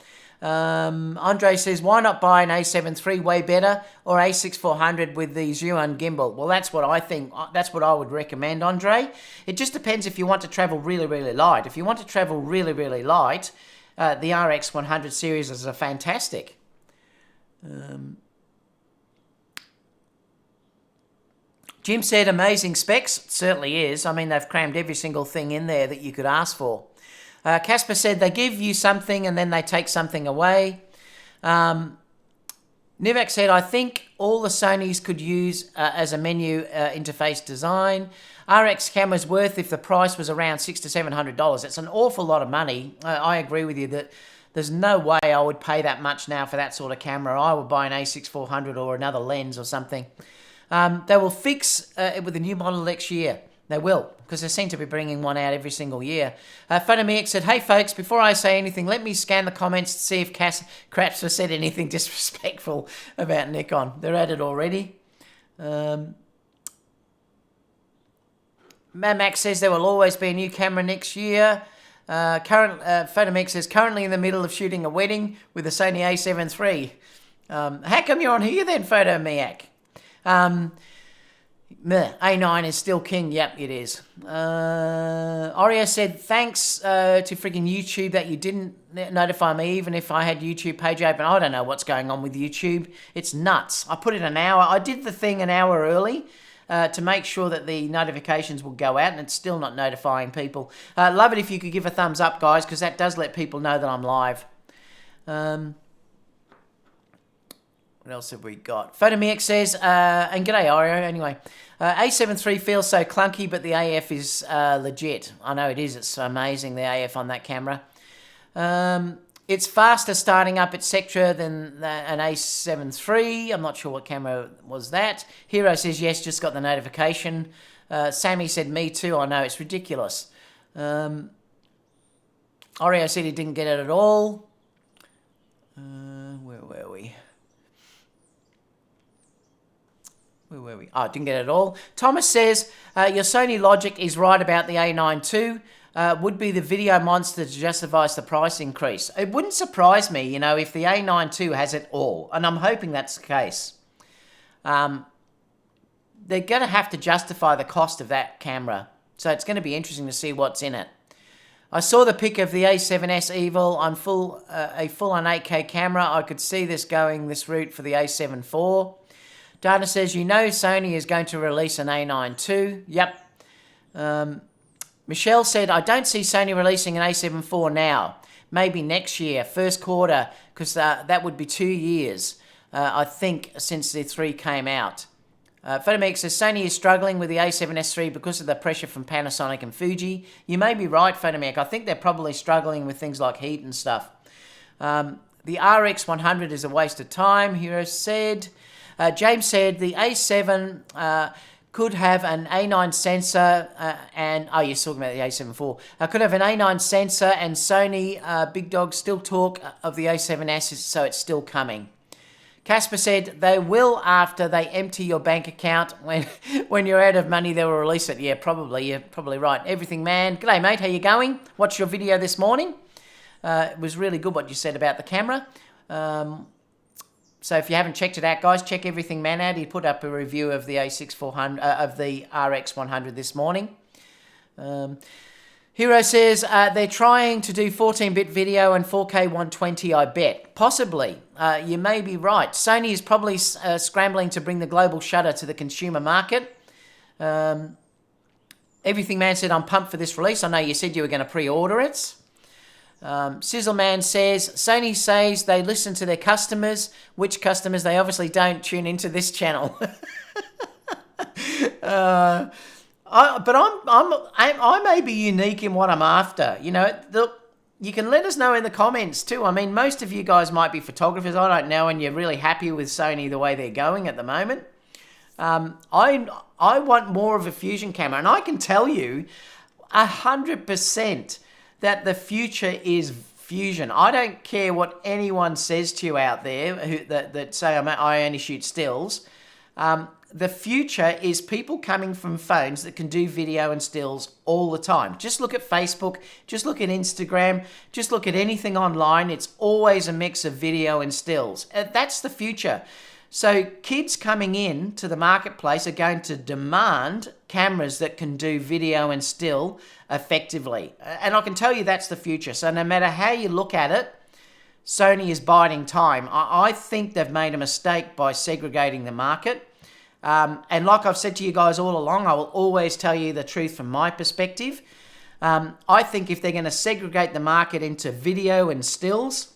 Andre says, why not buy an a7 III way better, or a6400 with the Zhuan gimbal? Well, that's what I think. That's what I would recommend, Andre. It just depends if you want to travel really, really light. If you want to travel really, really light, the RX100 series is a fantastic. Jim said, amazing specs. It certainly is. I mean, they've crammed every single thing in there that you could ask for. Casper said, they give you something and then they take something away. Nivek said, I think all the Sonys could use as a menu interface design. RX camera's worth if the price was around $600 to $700. It's an awful lot of money. I agree with you that there's no way I would pay that much now for that sort of camera. I would buy an a6400 or another lens or something. They will fix it with a new model next year. They will, because they seem to be bringing one out every single year. Photomix said, hey folks, before I say anything, let me scan the comments to see if Craps has said anything disrespectful about Nikon. They're at it already. Max says there will always be a new camera next year. Photomix says, currently in the middle of shooting a wedding with a Sony a7 III. How come you're on here then, Photomiac? A9 is still king. Yep, it is. Oreo said, thanks to freaking YouTube that you didn't notify me even if I had YouTube page open. I don't know what's going on with YouTube. It's nuts. I put it an hour. I did the thing an hour early to make sure that the notifications will go out, and it's still not notifying people. Love it if you could give a thumbs up, guys, because that does let people know that I'm live. What else have we got? Photomix says, and g'day Oreo, anyway. A7 III feels so clunky, but the AF is legit. I know it is. It's amazing, the AF on that camera. It's faster starting up, etc. than an A7 III. I'm not sure what camera was that. Hero says, yes, just got the notification. Sammy said, me too. I know, it's ridiculous. Oreo said he didn't get it at all. Where were we? Where were we? Oh, didn't get it at all. Thomas says, your Sony logic is right about the A9 too. Would be the video monster to justify the price increase. It wouldn't surprise me, you know, if the A9 II has it all. And I'm hoping that's the case. They're going to have to justify the cost of that camera. So it's going to be interesting to see what's in it. I saw the pic of the A7S Evil on a full-on 8K camera. I could see this going this route for the A7 IV. Dana says, you know Sony is going to release an A9 II. Yep. Michelle said, I don't see Sony releasing an A7 IV now. Maybe next year, first quarter, because that would be 2 years, I think, since the 3 came out. Photomix says, Sony is struggling with the A7S III because of the pressure from Panasonic and Fuji. You may be right, Photomix. I think they're probably struggling with things like heat and stuff. The RX100 is a waste of time, Hero said. James said the A7 could have an A9 sensor and... Oh, you're talking about the A7 IV. Could have an A9 sensor, and Sony, big dogs still talk of the A7S, so it's still coming. Casper said they will after they empty your bank account. When you're out of money, they will release it. Yeah, probably. You're probably right. Everything Man. G'day, mate. How you going? Watched your video this morning. It was really good what you said about the camera. So if you haven't checked it out, guys, check Everything Man out. He put up a review of the A6400 of the RX100 this morning. Hero says they're trying to do 14-bit video and 4K 120, I bet. Possibly. You may be right. Sony is probably scrambling to bring the global shutter to the consumer market. Everything Man said, I'm pumped for this release. I know you said you were going to pre-order it. Sizzleman says, Sony says they listen to their customers. Which customers? They obviously don't tune into this channel. But I may be unique in what I'm after. You know, you can let us know in the comments too. I mean, most of you guys might be photographers. I don't know, and you're really happy with Sony the way they're going at the moment. I want more of a fusion camera, and I can tell you 100% that the future is fusion. I don't care what anyone says to you out there that say I only shoot stills. the future is people coming from phones that can do video and stills all the time. Just look at Facebook, just look at Instagram, just look at anything online. It's always a mix of video and stills. That's the future. So kids coming in to the marketplace are going to demand cameras that can do video and still effectively. And I can tell you that's the future. So no matter how you look at it, Sony is biding time. I think they've made a mistake by segregating the market. And like I've said to you guys all along, I will always tell you the truth from my perspective. I think if they're going to segregate the market into video and stills,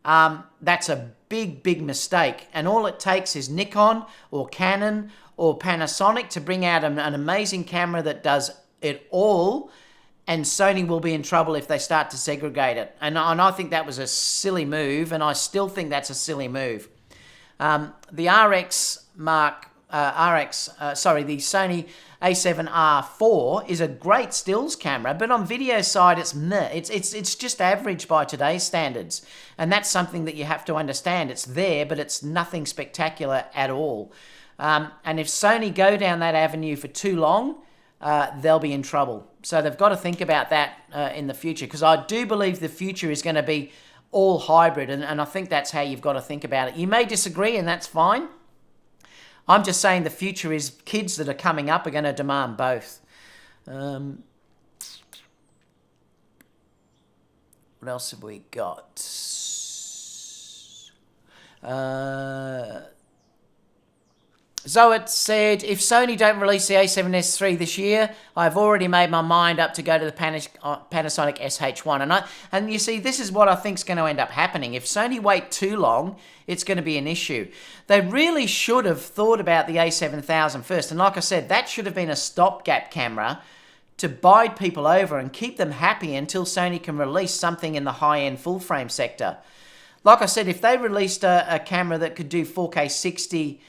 that's a big mistake. And all it takes is Nikon or Canon or Panasonic to bring out an amazing camera that does it all, and Sony will be in trouble if they start to segregate it. And I think that was a silly move, and I still think that's a silly move. The the Sony a7R4 is a great stills camera, but on video side, it's meh. It's just average by today's standards, and that's something that you have to understand. It's there, but it's nothing spectacular at all. And if Sony go down that avenue for too long, they'll be in trouble. So they've got to think about that in the future, because I do believe the future is going to be all hybrid, and I think that's how you've got to think about it. You may disagree, and that's fine. I'm just saying the future is kids that are coming up are going to demand both. What else have we got? Zoet said, if Sony don't release the a7S III this year, I've already made my mind up to go to the Panasonic SH1. And you see, this is what I think is going to end up happening. If Sony wait too long, it's going to be an issue. They really should have thought about the a7000 first. And like I said, that should have been a stopgap camera to bide people over and keep them happy until Sony can release something in the high-end full-frame sector. Like I said, if they released a camera that could do 4K 60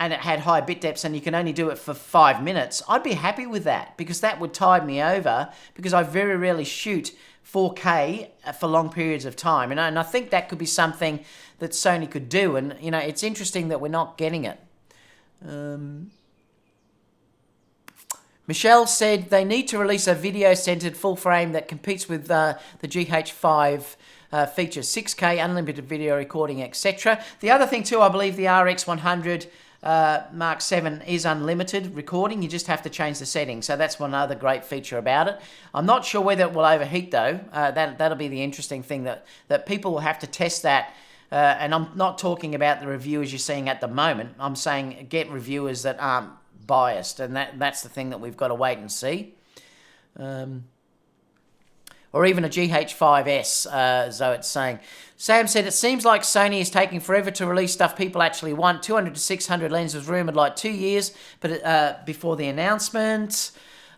and it had high bit depths and you can only do it for 5 minutes, I'd be happy with that, because that would tide me over, because I very rarely shoot 4K for long periods of time. And I think that could be something that Sony could do. And, you know, it's interesting that we're not getting it. Michelle said they need to release a video-centered full frame that competes with the GH5 features 6K, unlimited video recording, etc. The other thing too, I believe the RX100 Mark 7 is unlimited recording. You just have to change the settings. So that's one other great feature about it. I'm not sure whether it will overheat though. That'll be the interesting thing, that people will have to test that. And I'm not talking about the reviewers you're seeing at the moment. I'm saying get reviewers that aren't biased, and that's the thing that we've got to wait and see. Or even a GH5S, so it's saying. Sam said, it seems like Sony is taking forever to release stuff people actually want. 200 to 600 lens was rumoured like 2 years but before the announcement.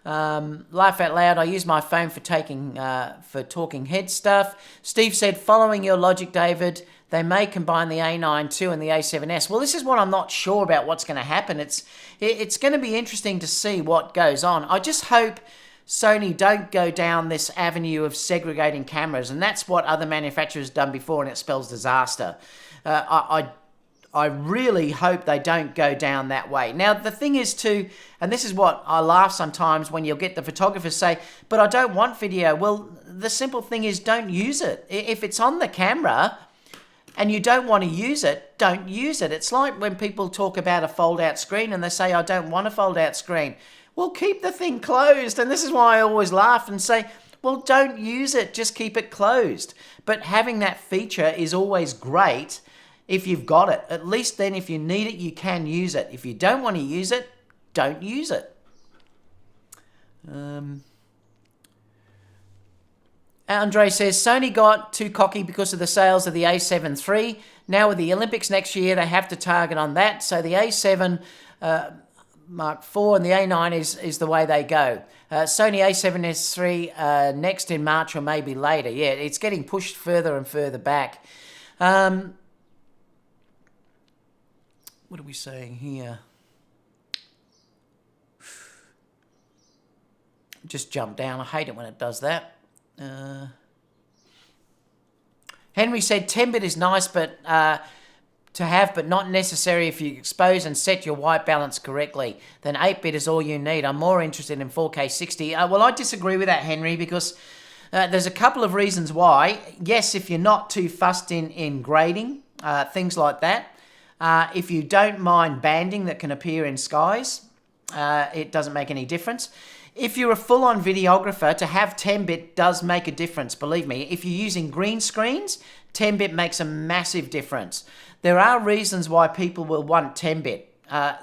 Laugh out loud, I use my phone for talking head stuff. Steve said, following your logic, David, they may combine the A9 II and the A7S. Well, this is what I'm not sure about what's going to happen. It's going to be interesting to see what goes on. I just hope Sony don't go down this avenue of segregating cameras, and that's what other manufacturers have done before, and it spells disaster. I really hope they don't go down that way. Now, the thing is too, and this is what I laugh sometimes when you'll get the photographers say, but I don't want video. Well, the simple thing is don't use it. If it's on the camera and you don't want to use it, don't use it. It's like when people talk about a fold-out screen and they say, I don't want a fold-out screen. Well, keep the thing closed. And this is why I always laugh and say, well, don't use it. Just keep it closed. But having that feature is always great if you've got it. At least then if you need it, you can use it. If you don't want to use it, don't use it. Andre says, Sony got too cocky because of the sales of the a7 III. Now with the Olympics next year, they have to target on that. So the a7 Mark IV and the A9 is the way they go. Sony a7S III next in March or maybe later. Yeah, it's getting pushed further and further back. What are we saying here? Just jump down. I hate it when it does that. Henry said 10-bit is nice, but to have, but not necessary if you expose and set your white balance correctly. Then 8-bit is all you need. I'm more interested in 4K 60. Well, I disagree with that, Henry, because there's a couple of reasons why. Yes, if you're not too fussed in grading, things like that. If you don't mind banding that can appear in skies, it doesn't make any difference. If you're a full-on videographer, to have 10-bit does make a difference, believe me. If you're using green screens, 10-bit makes a massive difference. There are reasons why people will want 10-bit.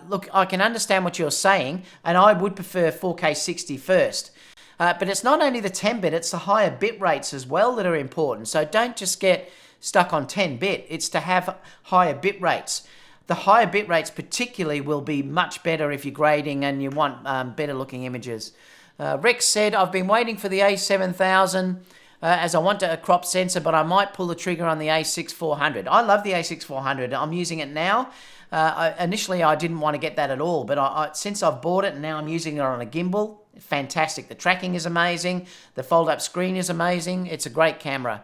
Look, I can understand what you're saying, and I would prefer 4K 60 first. But it's not only the 10-bit, it's the higher bit rates as well that are important. So don't just get stuck on 10-bit. It's to have higher bit rates. The higher bit rates particularly will be much better if you're grading and you want better looking images. Rex said, I've been waiting for the A7000 as I want a crop sensor, but I might pull the trigger on the A6400. I love the A6400. I'm using it now. Initially, I didn't want to get that at all, but since I've bought it and now I'm using it on a gimbal, fantastic. The tracking is amazing. The fold-up screen is amazing. It's a great camera.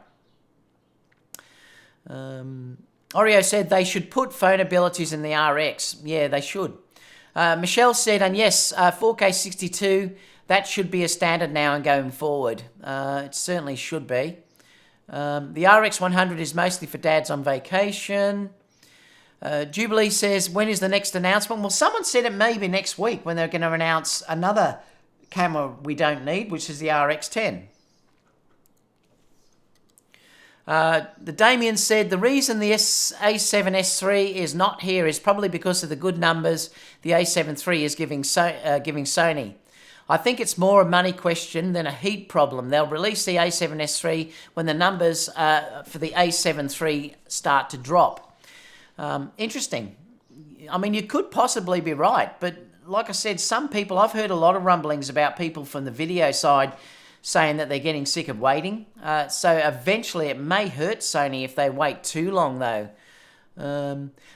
Oreo said they should put phone abilities in the RX. Yeah, they should. Michelle said, and yes, 4K 62, that should be a standard now and going forward. It certainly should be. The RX100 is mostly for dads on vacation. Jubilee says, when is the next announcement? Well, someone said it may be next week when they're going to announce another camera we don't need, which is the RX10. The Damien said, the reason the A7S3 is not here is probably because of the good numbers the A7 III is giving Sony. I think it's more a money question than a heat problem. They'll release the A7S3 when the numbers for the A7 III start to drop. Interesting. I mean, you could possibly be right, but like I said, some people, I've heard a lot of rumblings about people from the video side saying that they're getting sick of waiting. So eventually it may hurt Sony if they wait too long, though.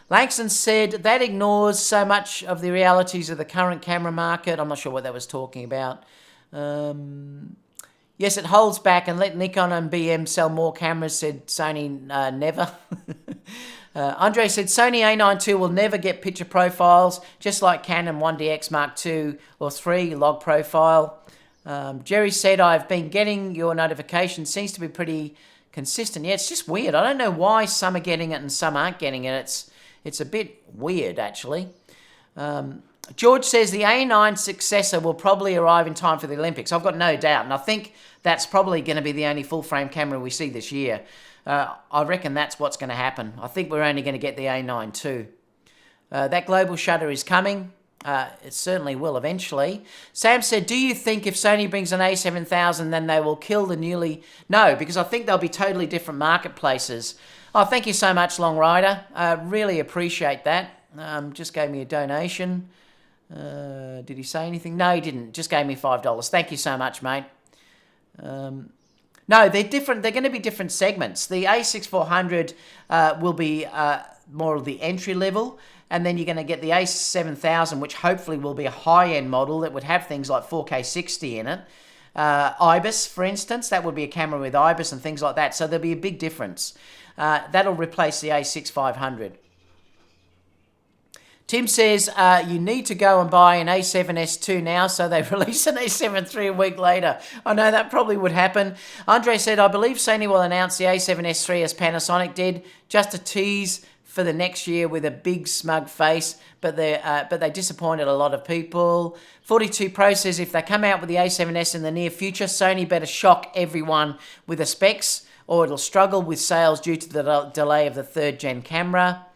Langston said that ignores so much of the realities of the current camera market. I'm not sure what that was talking about. Yes, it holds back and let Nikon and BM sell more cameras, said Sony never. Andre said Sony A9 II will never get picture profiles, just like Canon 1DX Mark II or III log profile. Jerry said, I've been getting your notifications. Seems to be pretty consistent. Yeah, it's just weird. I don't know why some are getting it and some aren't getting it. It's a bit weird, actually. George says the A9 successor will probably arrive in time for the Olympics. I've got no doubt, and I think that's probably going to be the only full-frame camera we see this year. I reckon that's what's going to happen. I think we're only going to get the A9 too. That global shutter is coming. It certainly will eventually. Sam said, do you think if Sony brings an A7000 then they will kill the newly... No, because I think they'll be totally different marketplaces. Oh, thank you so much, Long Rider. Really appreciate that. Just gave me a donation. Did he say anything? No, he didn't. Just gave me $5. Thank you so much, mate. No, they're different. They're going to be different segments. The A6400 will be more of the entry level, and then you're going to get the A7000, which hopefully will be a high-end model that would have things like 4K 60 in it. IBIS, for instance, that would be a camera with IBIS and things like that. So there'll be a big difference. That'll replace the A6500. Tim says, you need to go and buy an A7S II now, so they release an A7 III a week later. I know that probably would happen. Andre said, I believe Sony will announce the A7S III as Panasonic did, just a tease for the next year with a big smug face, but they disappointed a lot of people. 42 Pro says, if they come out with the A7S in the near future, Sony better shock everyone with the specs, or it'll struggle with sales due to the delay of the third-gen camera.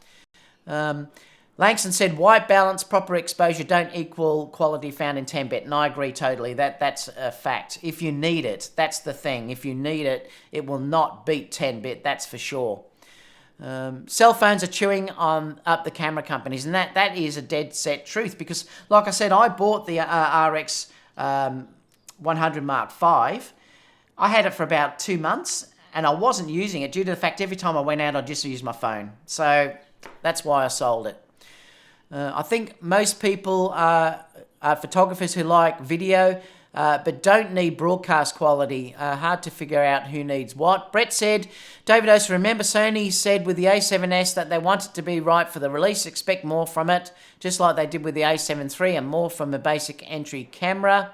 Langston said, white balance, proper exposure don't equal quality found in 10-bit. And I agree totally. That's a fact. If you need it, that's the thing. If you need it, it will not beat 10-bit. That's for sure. Cell phones are chewing up the camera companies. And that is a dead set truth. Because, like I said, I bought the RX100 Mark V. I had it for about 2 months. And I wasn't using it due to the fact every time I went out, I just used my phone. So that's why I sold it. I think most people are photographers who like video. but don't need broadcast quality. Hard to figure out who needs what. Brett said, David Oster, remember Sony said with the A7S that they want it to be right for the release, expect more from it, just like they did with the A7 III and more from a basic entry camera.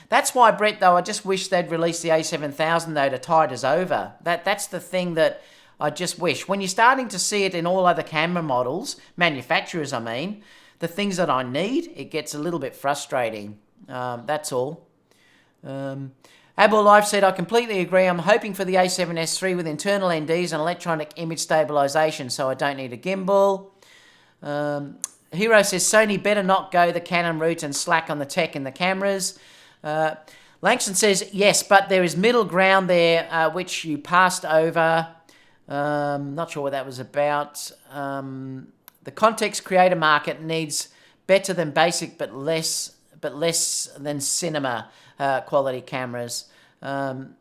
That's why, Brett, though, I just wish they'd release the A7000, though, to tide us over. That's the thing that I just wish. When you're starting to see it in all other camera models, manufacturers, I mean, the things that I need, it gets a little bit frustrating. That's all. Abel Life said, I completely agree. I'm hoping for the A7S III with internal NDs and electronic image stabilization, so I don't need a gimbal. Hero says, Sony better not go the Canon route and slack on the tech in the cameras. Langston says, yes, but there is middle ground there, which you passed over. Not sure what that was about. The context creator market needs better than basic, but less than cinema quality cameras. Tim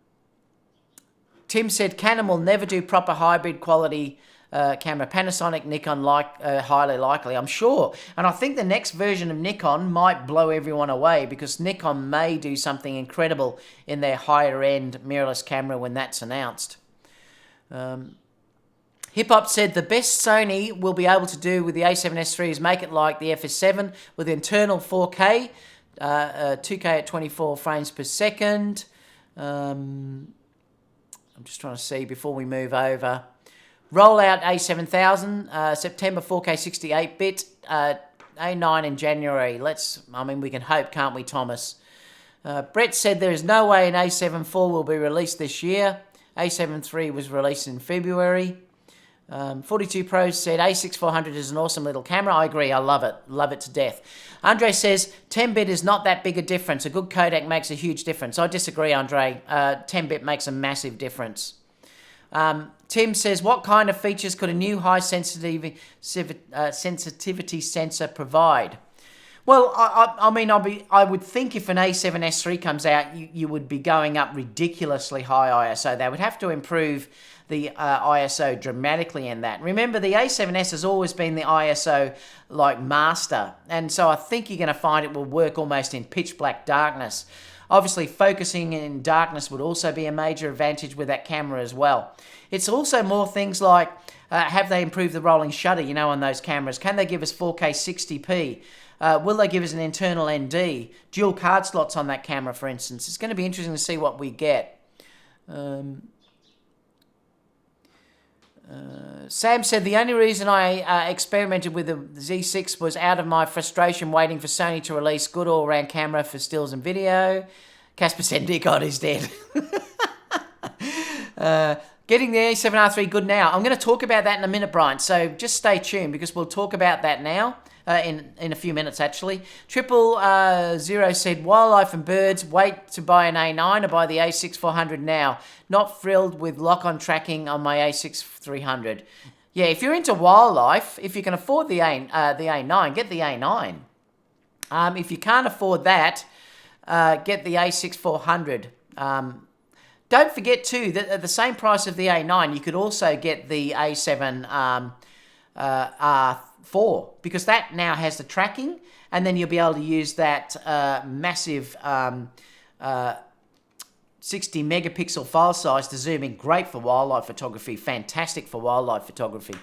said, Canon will never do proper hybrid quality camera. Panasonic, Nikon, highly likely, I'm sure. And I think the next version of Nikon might blow everyone away because Nikon may do something incredible in their higher end mirrorless camera when that's announced. Hip Hop said the best Sony will be able to do with the A7S III is make it like the FS7 with internal 4K, 2K at 24 frames per second. I'm just trying to see before we move over. Roll out A7000, September 4K 68-bit, A9 in January. We can hope, can't we, Thomas? Brett said there is no way an A7 IV will be released this year. A7 III was released in February. 42 Pros said A6400 is an awesome little camera. I agree, I love it. Love it to death. Andre says 10-bit is not that big a difference. A good codec makes a huge difference. I disagree, Andre. 10-bit makes a massive difference. Tim says, what kind of features could a new high sensitivity sensor provide? Well, I would think if an A7S III comes out, you would be going up ridiculously high ISO. They would have to improve the ISO dramatically in that. Remember, the A7S has always been the ISO master, and so I think you're going to find it will work almost in pitch black darkness. Obviously, focusing in darkness would also be a major advantage with that camera as well. It's also more things like, have they improved the rolling shutter, on those cameras? Can they give us 4K 60p? Will they give us an internal ND? Dual card slots on that camera, for instance. It's going to be interesting to see what we get. Sam said, the only reason I experimented with the Z6 was out of my frustration waiting for Sony to release good all-round camera for stills and video. Casper said, Nikon is dead. Getting the A7R III good now. I'm going to talk about that in a minute, Brian, so just stay tuned because we'll talk about that now. In a few minutes, actually. 000 said, wildlife and birds, wait to buy an A9 or buy the A6400 now. Not thrilled with lock-on tracking on my A6300. Yeah, if you're into wildlife, if you can afford the A9, get the A9. If you can't afford that, get the A6400. Don't forget, too, that at the same price of the A9, you could also get the A7 R4, because that now has the tracking, and then you'll be able to use that massive 60 megapixel file size to zoom in. Great for wildlife photography, fantastic for wildlife photography.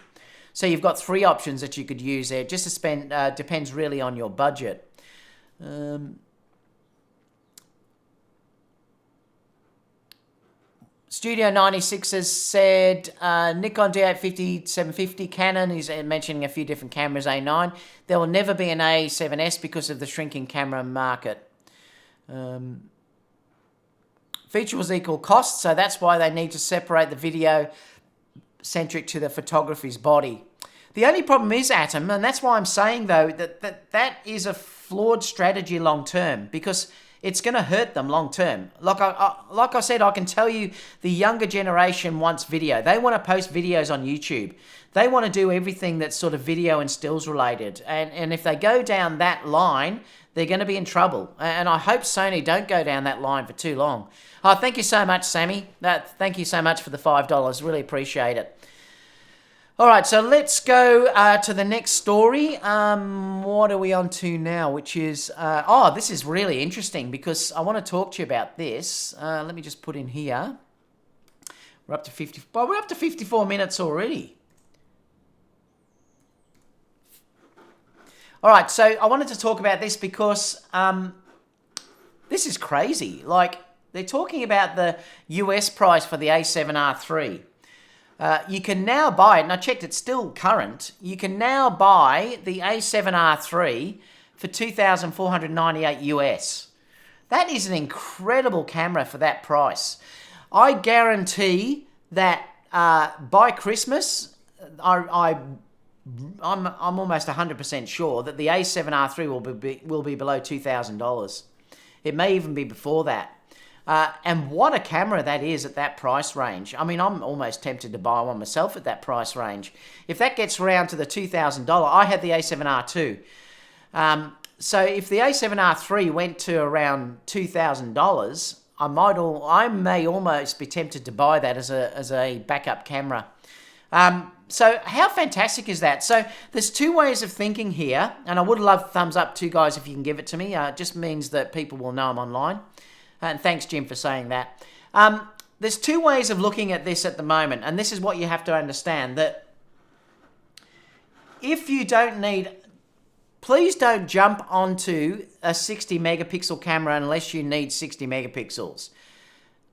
So you've got three options that you could use there. Just to spend depends really on your budget. Studio 96 has said Nikon D850, 750, Canon is mentioning a few different cameras, A9. There will never be an A7S because of the shrinking camera market. Features equal cost, so that's why they need to separate the video centric to the photography's body. The only problem is, Atom, and that's why I'm saying, though, that is a flawed strategy long term, because it's going to hurt them long term. Like I said, I can tell you the younger generation wants video. They want to post videos on YouTube. They want to do everything that's sort of video and stills related. And if they go down that line, they're going to be in trouble. And I hope Sony don't go down that line for too long. Oh, thank you so much, Sammy. Thank you so much for the $5. Really appreciate it. All right, so let's go to the next story. What are we on to now? Which is, this is really interesting because I want to talk to you about this. Let me just put in here. We're up to 54 minutes already. All right, so I wanted to talk about this because this is crazy. Like, they're talking about the US price for the a7R3. You can now buy it, and I checked it's still current. You can now buy the a7R3 for $2,498 US. That is an incredible camera for that price. I guarantee that by Christmas, I'm almost 100% sure that the a7R3 will be below $2,000. It may even be before that. And what a camera that is at that price range. I mean, I'm almost tempted to buy one myself at that price range. If that gets around to the $2,000, I had the a7R2. So if the a7R3 went to around $2,000, I may almost be tempted to buy that as a backup camera. So how fantastic is that? So there's two ways of thinking here, and I would love thumbs up too, guys, if you can give it to me. It just means that people will know I'm online. And thanks, Jim, for saying that. There's two ways of looking at this at the moment, and this is what you have to understand, that if you don't need... Please don't jump onto a 60 megapixel camera unless you need 60 megapixels.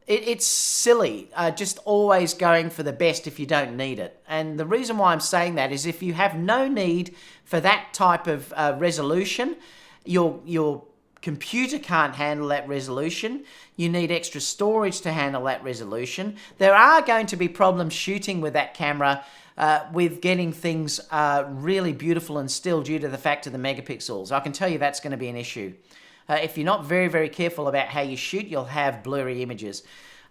It's silly, just always going for the best if you don't need it. And the reason why I'm saying that is if you have no need for that type of resolution, your computer can't handle that resolution, you need extra storage to handle that resolution. There are going to be problems shooting with that camera with getting things really beautiful and still due to the fact of the megapixels. I can tell you that's going to be an issue. If you're not very, very careful about how you shoot, you'll have blurry images.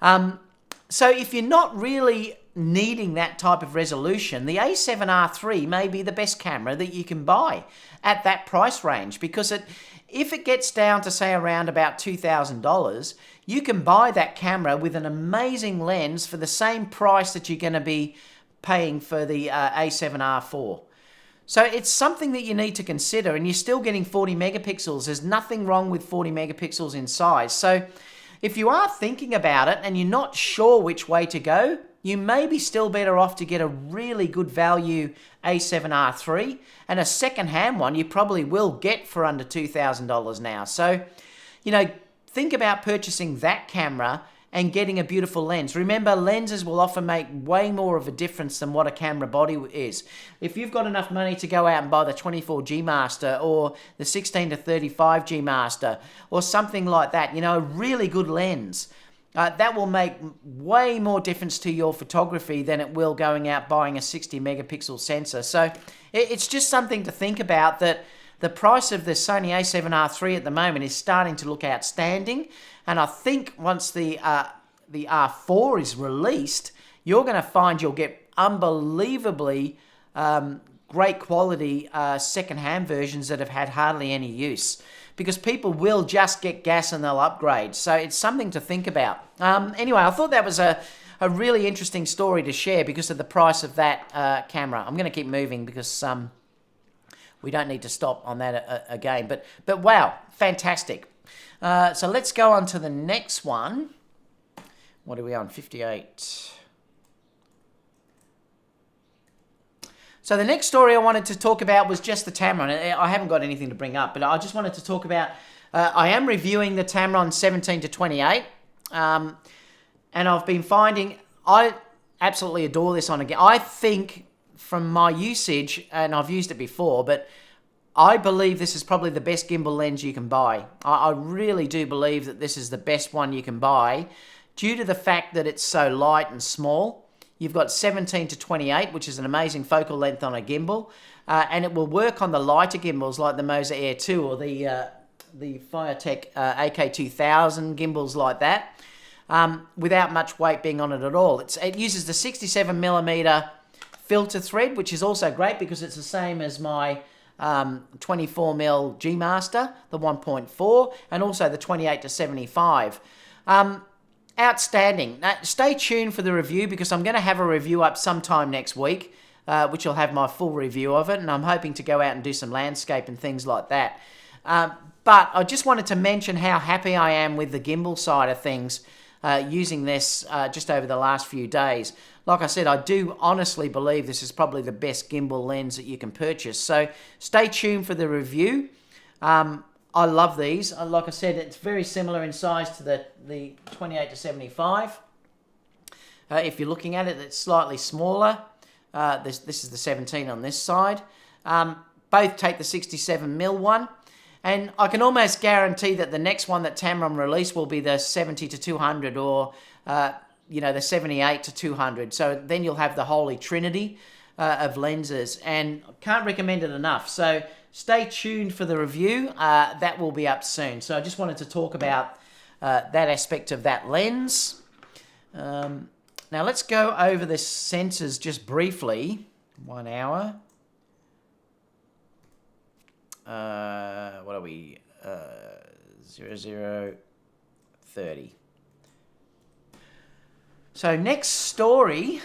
So if you're not really needing that type of resolution, the a7R3 may be the best camera that you can buy at that price range, because if it gets down to, say, around about $2,000, you can buy that camera with an amazing lens for the same price that you're going to be paying for the a7R4. So it's something that you need to consider, and you're still getting 40 megapixels. There's nothing wrong with 40 megapixels in size. So if you are thinking about it and you're not sure which way to go, you may be still better off to get a really good value a7R3, and a second-hand one you probably will get for under $2,000 now. So, think about purchasing that camera and getting a beautiful lens. Remember, lenses will often make way more of a difference than what a camera body is. If you've got enough money to go out and buy the 24G Master or the 16 to 35G Master or something like that, a really good lens, that will make way more difference to your photography than it will going out buying a 60 megapixel sensor. So it's just something to think about, that the price of the Sony a7R3 at the moment is starting to look outstanding. And I think once the R4 is released, you're going to find you'll get unbelievably great quality second-hand versions that have had hardly any use, because people will just get gas and they'll upgrade. So it's something to think about. Anyway, I thought that was a really interesting story to share because of the price of that camera. I'm going to keep moving because we don't need to stop on that again. But wow, fantastic. So let's go on to the next one. What are we on? 58. So the next story I wanted to talk about was just the Tamron. I haven't got anything to bring up, but I just wanted to talk about, I am reviewing the Tamron 17 to 28. And I've been finding, I absolutely adore this on again. I think from my usage, and I've used it before, but I believe this is probably the best gimbal lens you can buy. I really do believe that this is the best one you can buy due to the fact that it's so light and small. You've got 17 to 28, which is an amazing focal length on a gimbal, and it will work on the lighter gimbals like the Moza Air 2 or the Firetech AK2000 gimbals like that, without much weight being on it at all. It uses the 67mm filter thread, which is also great because it's the same as my 24mm G Master, the 1.4, and also the 28 to 75. Outstanding. Now, stay tuned for the review because I'm going to have a review up sometime next week. which will have my full review of it, and I'm hoping to go out and do some landscape and things like that. But I just wanted to mention how happy I am with the gimbal side of things, using this just over the last few days. Like I said, I do honestly believe this is probably the best gimbal lens that you can purchase. So stay tuned for the review. I love these. Like I said, it's very similar in size to the 28 to 75. If you're looking at it, it's slightly smaller. This is the 17 on this side. Both take the 67mm one. And I can almost guarantee that the next one that Tamron release will be the 70 to 200 or, the 78 to 200. So then you'll have the holy trinity of lenses, and can't recommend it enough. So stay tuned for the review. That will be up soon. So I just wanted to talk about that aspect of that lens. Now let's go over the sensors just briefly. 1 hour. What are we? 00:30. So next story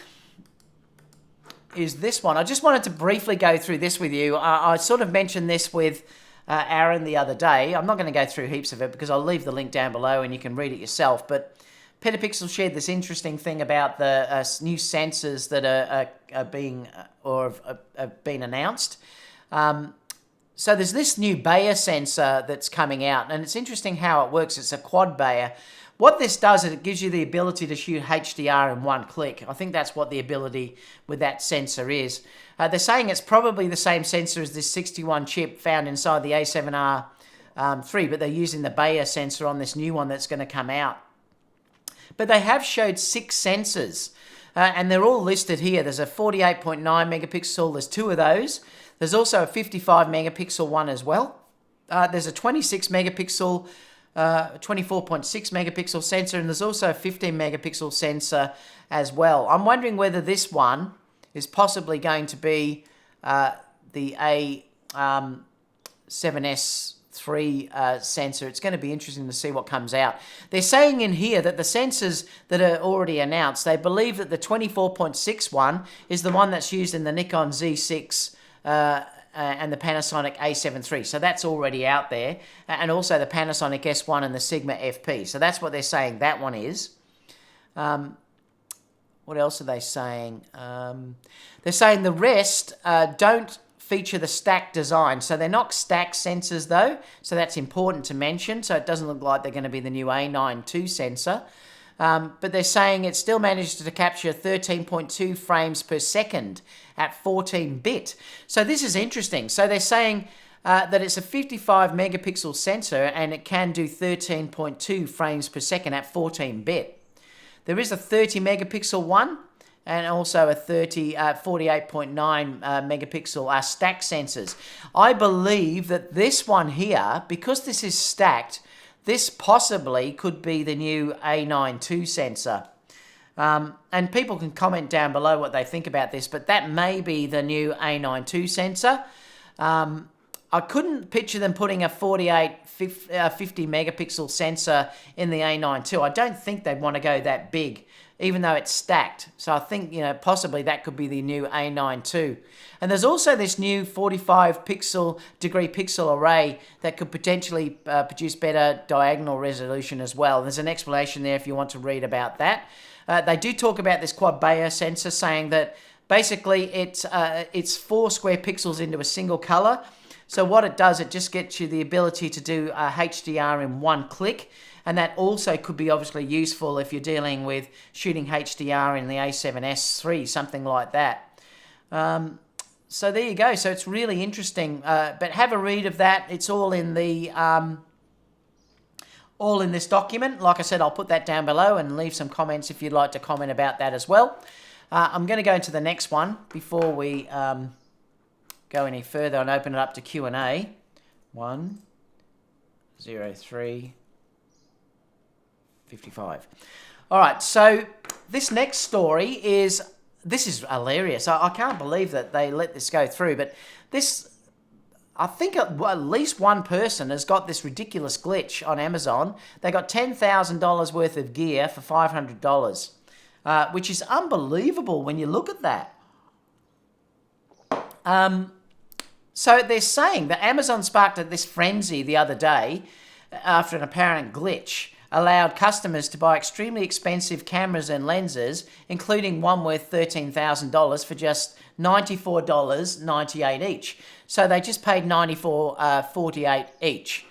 is this one. I just wanted to briefly go through this with you. I sort of mentioned this with Aaron the other day. I'm not going to go through heaps of it because I'll leave the link down below and you can read it yourself. But Petapixel shared this interesting thing about the new sensors that are being or have been announced. So there's this new Bayer sensor that's coming out, and it's interesting how it works. It's a quad Bayer. What this does is it gives you the ability to shoot HDR in one click. I think that's what the ability with that sensor is. They're saying it's probably the same sensor as this 61 chip found inside the a7riii, but they're using the Bayer sensor on this new one that's going to come out. But they have showed 6 sensors, and they're all listed here. There's a 48.9 megapixel, there's 2 of those. There's also a 55 megapixel one as well. There's a 26 megapixel, 24.6 megapixel sensor, and there's also a 15 megapixel sensor as well. I'm wondering whether this one is possibly going to be the a7S3 sensor. It's going to be interesting to see what comes out. They're saying in here that the sensors that are already announced, they believe that the 24.6 one is the one that's used in the Nikon Z6 and the Panasonic a7riii. So that's already out there. And also the Panasonic S1 and the Sigma FP. So that's what they're saying that one is. What else are they saying? They're saying the rest don't feature the stack design. So they're not stack sensors though. So that's important to mention. So it doesn't look like they're going to be the new A9 II sensor. But they're saying it still manages to capture 13.2 frames per second at 14-bit. So this is interesting. So they're saying that it's a 55 megapixel sensor and it can do 13.2 frames per second at 14-bit. There is a 30 megapixel one and also a 48.9 megapixel stack sensors. I believe that this one here, because this is stacked, this possibly could be the new A9 II sensor. And people can comment down below what they think about this, but that may be the new A9 II sensor. I couldn't picture them putting a 50 megapixel sensor in the A9 II. I don't think they'd want to go that big, even though it's stacked. So I think, possibly that could be the new A9 II. And there's also this new 45 degree pixel array that could potentially produce better diagonal resolution as well. There's an explanation there if you want to read about that. They do talk about this quad Bayer sensor, saying that basically it's 4 square pixels into a single color. So what it does, it just gets you the ability to do HDR in one click. And that also could be obviously useful if you're dealing with shooting HDR in the A7S3, something like that. So there you go. So it's really interesting. But have a read of that. It's all in the all in this document. Like I said, I'll put that down below and leave some comments if you'd like to comment about that as well. I'm going to go into the next one before we go any further and open it up to Q&A. 1:03:55. All right, so this next story is hilarious. I can't believe that they let this go through, but I think at least one person has got this ridiculous glitch on Amazon. They got $10,000 worth of gear for $500, which is unbelievable when you look at that. So they're saying that Amazon sparked this frenzy the other day after an apparent glitch allowed customers to buy extremely expensive cameras and lenses, including one worth $13,000 for just $94.98 each. So they just paid $94.48 each.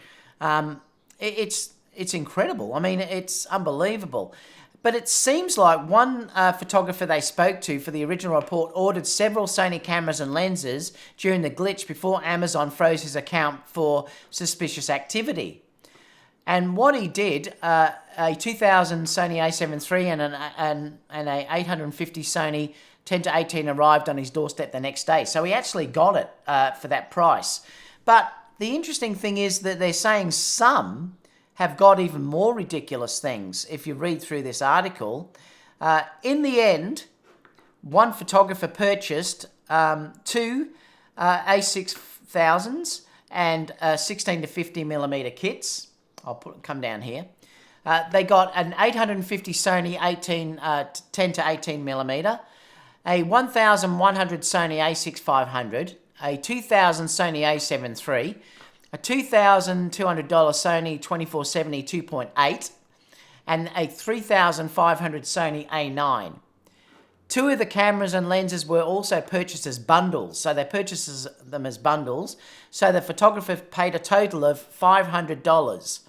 It's incredible. I mean, it's unbelievable. But it seems like one photographer they spoke to for the original report ordered several Sony cameras and lenses during the glitch before Amazon froze his account for suspicious activity. And what he did, a 2000 Sony a7 III and a 850 Sony 10-18 arrived on his doorstep the next day. So he actually got it for that price. But the interesting thing is that they're saying some have got even more ridiculous things. If you read through this article, in the end, one photographer purchased two A6000s and 16 to 50 millimeter kits. I'll come down here. They got an 850 Sony 10 to 18 millimeter, a 1100 Sony a6500, a 2000 Sony a7 III, a $2,200 Sony 2470 2.8, and a 3,500 Sony A9. Two of the cameras and lenses were also purchased as bundles, so they purchased them as bundles. So the photographer paid a total of $500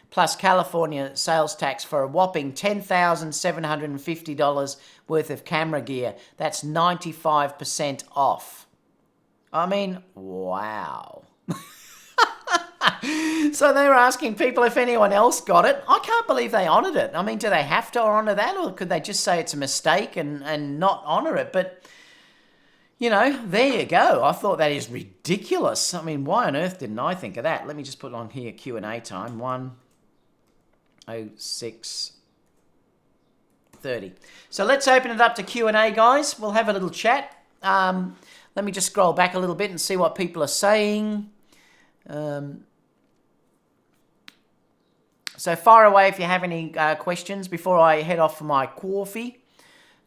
plus California sales tax for a whopping $10,750 worth of camera gear. That's 95% off. I mean, wow. So they were asking people if anyone else got it. I can't believe they honoured it. I mean, do they have to honour that, or could they just say it's a mistake and not honour it? But, you know, there you go. I thought that is ridiculous. I mean, why on earth didn't I think of that? Let me just put on here Q&A time. 1:06:30. So let's open it up to Q&A, guys. We'll have a little chat. Let me just scroll back a little bit and see what people are saying. So far away if you have any questions before I head off for my coffee.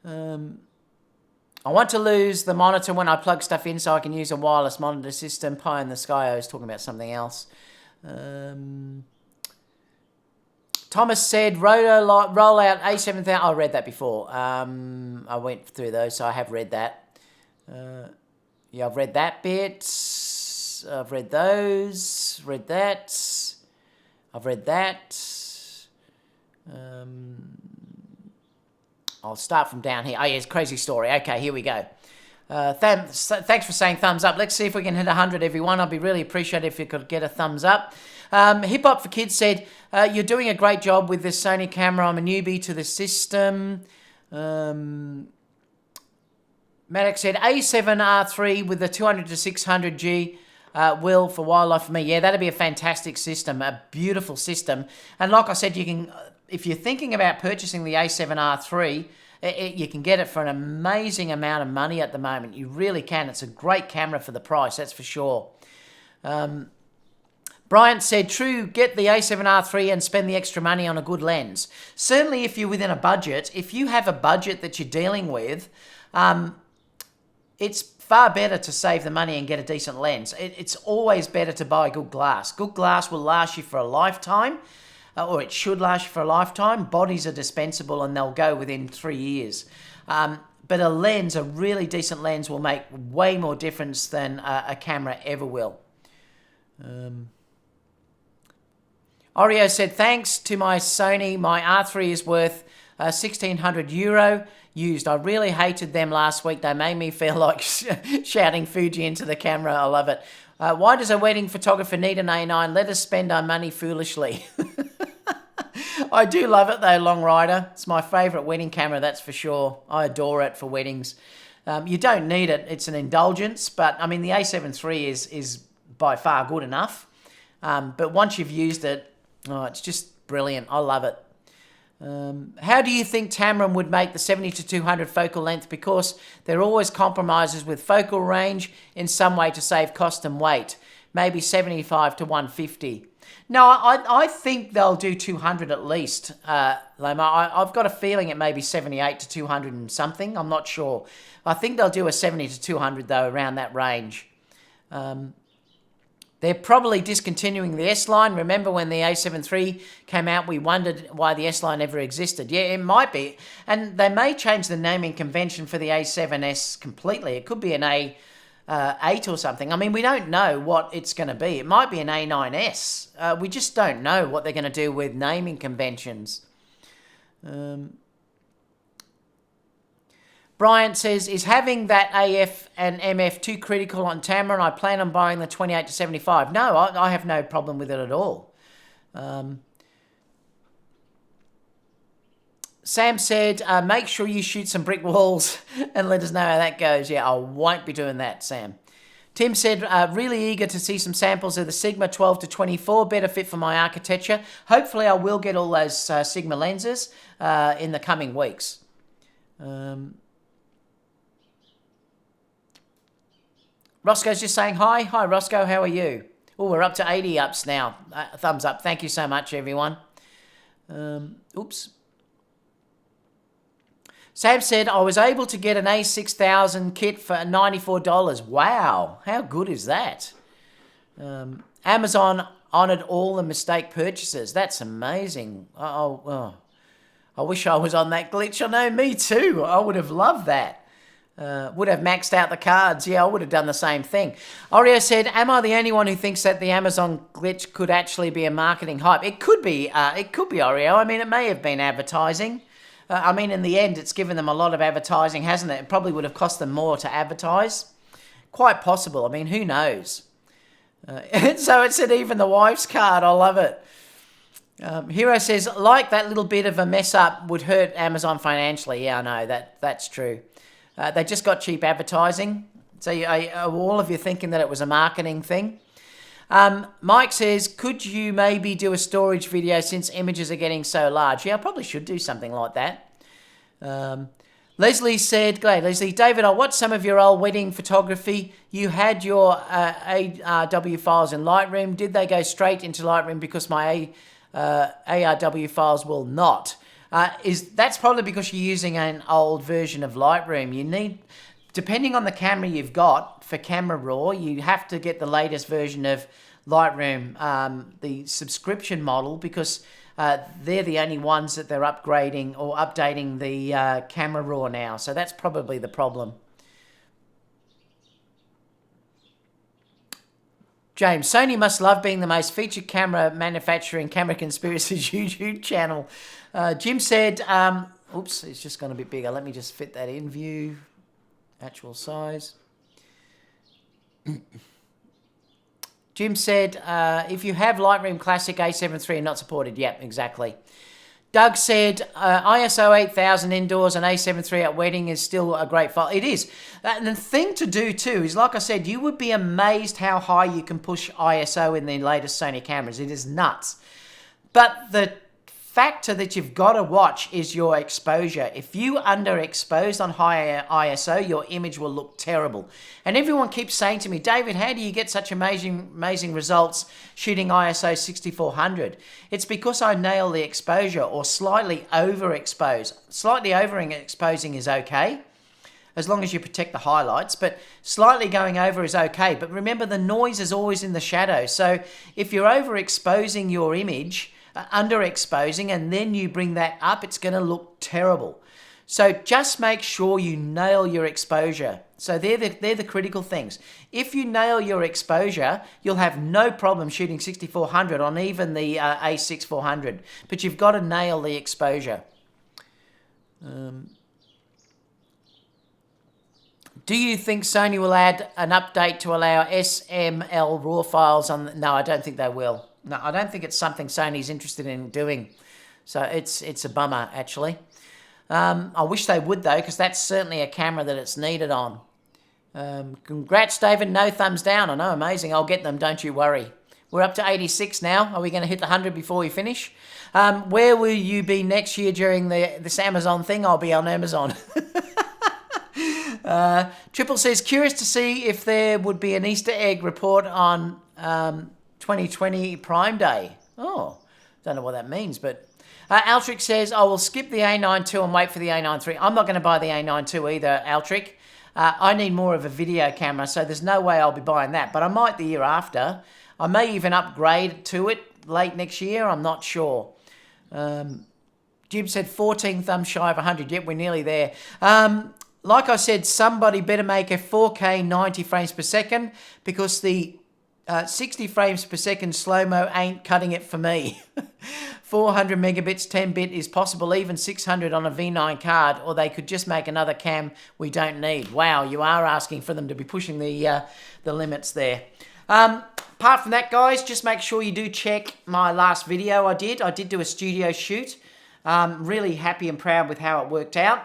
I want to lose the monitor when I plug stuff in so I can use a wireless monitor system. Pie in the sky, I was talking about something else. Thomas said, rollout A7000. I read that before. I went through those, so I have read that. Yeah, I've read that bit. I've read those. Read that. I've read that. I'll start from down here. Oh, yeah, it's Crazy Story. Okay, here we go. Thanks for saying thumbs up. Let's see if we can hit 100, everyone. I'd be really appreciative if you could get a thumbs up. Hip Hop for Kids said, you're doing a great job with this Sony camera. I'm a newbie to the system. Maddox said, A7R3 with the 200 to 600G will for wildlife for me. Yeah, that'd be a fantastic system, a beautiful system. And like I said, you can, if you're thinking about purchasing the A7R3, you can get it for an amazing amount of money at the moment. You really can. It's a great camera for the price, that's for sure. Bryant said, true, get the A7R3 and spend the extra money on a good lens. Certainly if you're within a budget, if you have a budget that you're dealing with, it's far better to save the money and get a decent lens. It's always better to buy good glass. Good glass will last you for a lifetime, or it should last you for a lifetime. Bodies are dispensable and they'll go within 3 years. But a lens, a really decent lens, will make way more difference than a camera ever will. Oreo said, thanks to my Sony, my R3 is worth €1,600 used. I really hated them last week. They made me feel like shouting Fuji into the camera. I love it. Why does a wedding photographer need an A9? Let us spend our money foolishly. I do love it though, Long Rider. It's my favourite wedding camera, that's for sure. I adore it for weddings. You don't need it. It's an indulgence, but I mean the A7 III is by far good enough. But once you've used it, oh, it's just brilliant. I love it. How do you think Tamron would make the 70 to 200 focal length? Because there are always compromises with focal range in some way to save cost and weight. Maybe 75 to 150. No, I think they'll do 200 at least, Loma. I've got a feeling it may be 78 to 200 and something. I'm not sure. I think they'll do a 70 to 200, though, around that range. They're probably discontinuing the S-Line. Remember when the a7 III came out, we wondered why the S-Line ever existed. Yeah, it might be. And they may change the naming convention for the A7S completely. It could be an A8 or something. I mean, we don't know what it's going to be. It might be an A9S. We just don't know what they're going to do with naming conventions. Bryant says, is having that AF and MF too critical on Tamron? I plan on buying the 28 to 75. No, I have no problem with it at all. Sam said, make sure you shoot some brick walls and let us know how that goes. Yeah, I won't be doing that, Sam. Tim said, really eager to see some samples of the Sigma 12 to 24, better fit for my architecture. Hopefully I will get all those Sigma lenses in the coming weeks. Roscoe's just saying hi. Hi, Roscoe. How are you? Oh, we're up to 80 ups now. Thumbs up. Thank you so much, everyone. Oops. Sam said, I was able to get an A6000 kit for $94. Wow. How good is that? Amazon honoured all the mistake purchases. That's amazing. I wish I was on that glitch. I know, me too. I would have loved that. Would have maxed out the cards. Yeah, I would have done the same thing. Oreo said, am I the only one who thinks that the Amazon glitch could actually be a marketing hype? It could be, Oreo. I mean, it may have been advertising. I mean, in the end, it's given them a lot of advertising, hasn't it? It probably would have cost them more to advertise. Quite possible. I mean, who knows? So it said even the wife's card. I love it. Hero says, like that little bit of a mess up would hurt Amazon financially. Yeah, I know. That's true. They just got cheap advertising. So all of you thinking that it was a marketing thing. Mike says, could you maybe do a storage video since images are getting so large? Yeah, I probably should do something like that. Leslie said, great, Leslie. David, I watched some of your old wedding photography. You had your ARW files in Lightroom. Did they go straight into Lightroom because my ARW files will not? That's probably because you're using an old version of Lightroom. You need, depending on the camera you've got, for Camera Raw, you have to get the latest version of Lightroom, the subscription model, because they're the only ones that they're upgrading or updating the Camera Raw now. So that's probably the problem. James, Sony must love being the most featured camera manufacturer in Camera Conspiracy's YouTube channel. Jim said, oops, it's just gone a bit bigger. Let me just fit that in view. Actual size. Jim said, if you have Lightroom Classic A7 III not supported. Yep, exactly. Doug said, ISO 8000 indoors and A7 III at wedding is still a great file. It is. And the thing to do too is, like I said, you would be amazed how high you can push ISO in the latest Sony cameras. It is nuts. But the factor that you've got to watch is your exposure. If you underexpose on higher ISO, your image will look terrible. And everyone keeps saying to me, David, how do you get such amazing results shooting ISO 6400? It's because I nail the exposure or slightly overexpose. Slightly overexposing is okay, as long as you protect the highlights, but slightly going over is okay. But remember, the noise is always in the shadow. So if you're overexposing your image, underexposing, and then you bring that up, it's going to look terrible. So just make sure you nail your exposure. So they're the critical things. If you nail your exposure, you'll have no problem shooting 6400 on even the A6400, but you've got to nail the exposure. Do you think Sony will add an update to allow SML RAW files on? No, I don't think they will. No, I don't think it's something Sony's interested in doing. So it's a bummer, actually. I wish they would, though, because that's certainly a camera that it's needed on. Congrats, David. No thumbs down. I know, amazing. I'll get them, don't you worry. We're up to 86 now. Are we going to hit the 100 before we finish? Where will you be next year during this Amazon thing? I'll be on Amazon. Triple says, curious to see if there would be an Easter egg report on 2020 Prime Day. Oh, don't know what that means, but Altric says, I will skip the A9 II and wait for the A9 III. I'm not going to buy the A9 II either, Altric. I need more of a video camera, so there's no way I'll be buying that, but I might the year after. I may even upgrade to it late next year, I'm not sure. Jib said 14 thumbs shy of 100. Yep, we're nearly there. Like I said, somebody better make a 4K 90 frames per second because the 60 frames per second slow-mo ain't cutting it for me. 400 megabits 10-bit is possible, even 600 on a V9 card, or they could just make another cam we don't need. Wow, you are asking for them to be pushing the limits there. Apart from that, guys, just make sure you do check my last video I did. I did do a studio shoot. Really happy and proud with how it worked out.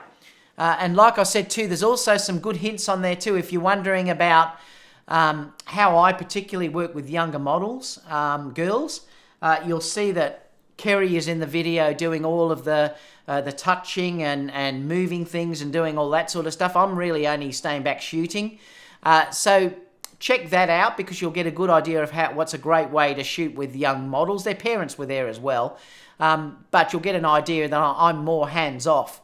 And like I said too, there's also some good hints on there too. If you're wondering about how I particularly work with younger models, girls, you'll see that Kerry is in the video doing all of the touching and moving things and doing all that sort of stuff. I'm really only staying back shooting. So check that out because you'll get a good idea of what's a great way to shoot with young models. Their parents were there as well. But you'll get an idea that I'm more hands-off.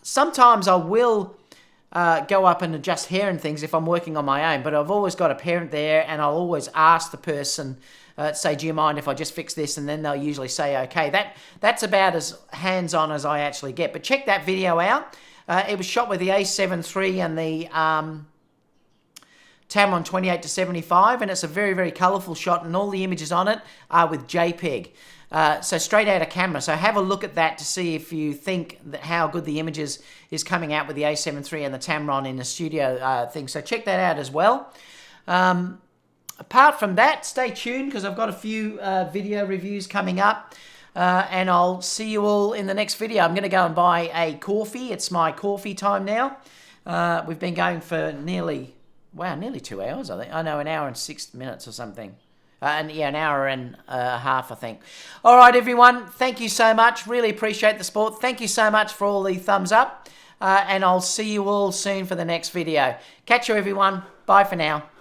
Sometimes I will go up and adjust hair and things if I'm working on my own, but I've always got a parent there and I'll always ask the person, say, do you mind if I just fix this? And then they'll usually say, okay. That's about as hands-on as I actually get. But check that video out. It was shot with the a7 III and the Tamron 28-75, and it's a very, very colourful shot, and all the images on it are with JPEG. So straight out of camera. So have a look at that to see if you think that how good the images is coming out with the a7 III and the Tamron in the studio thing. So check that out as well. Apart from that, stay tuned because I've got a few video reviews coming up. And I'll see you all in the next video. I'm going to go and buy a coffee. It's my coffee time now. We've been going for nearly 2 hours, I think. I know, an hour and 6 minutes or something. And yeah, an hour and a half, I think. All right, everyone. Thank you so much. Really appreciate the support. Thank you so much for all the thumbs up. And I'll see you all soon for the next video. Catch you, everyone. Bye for now.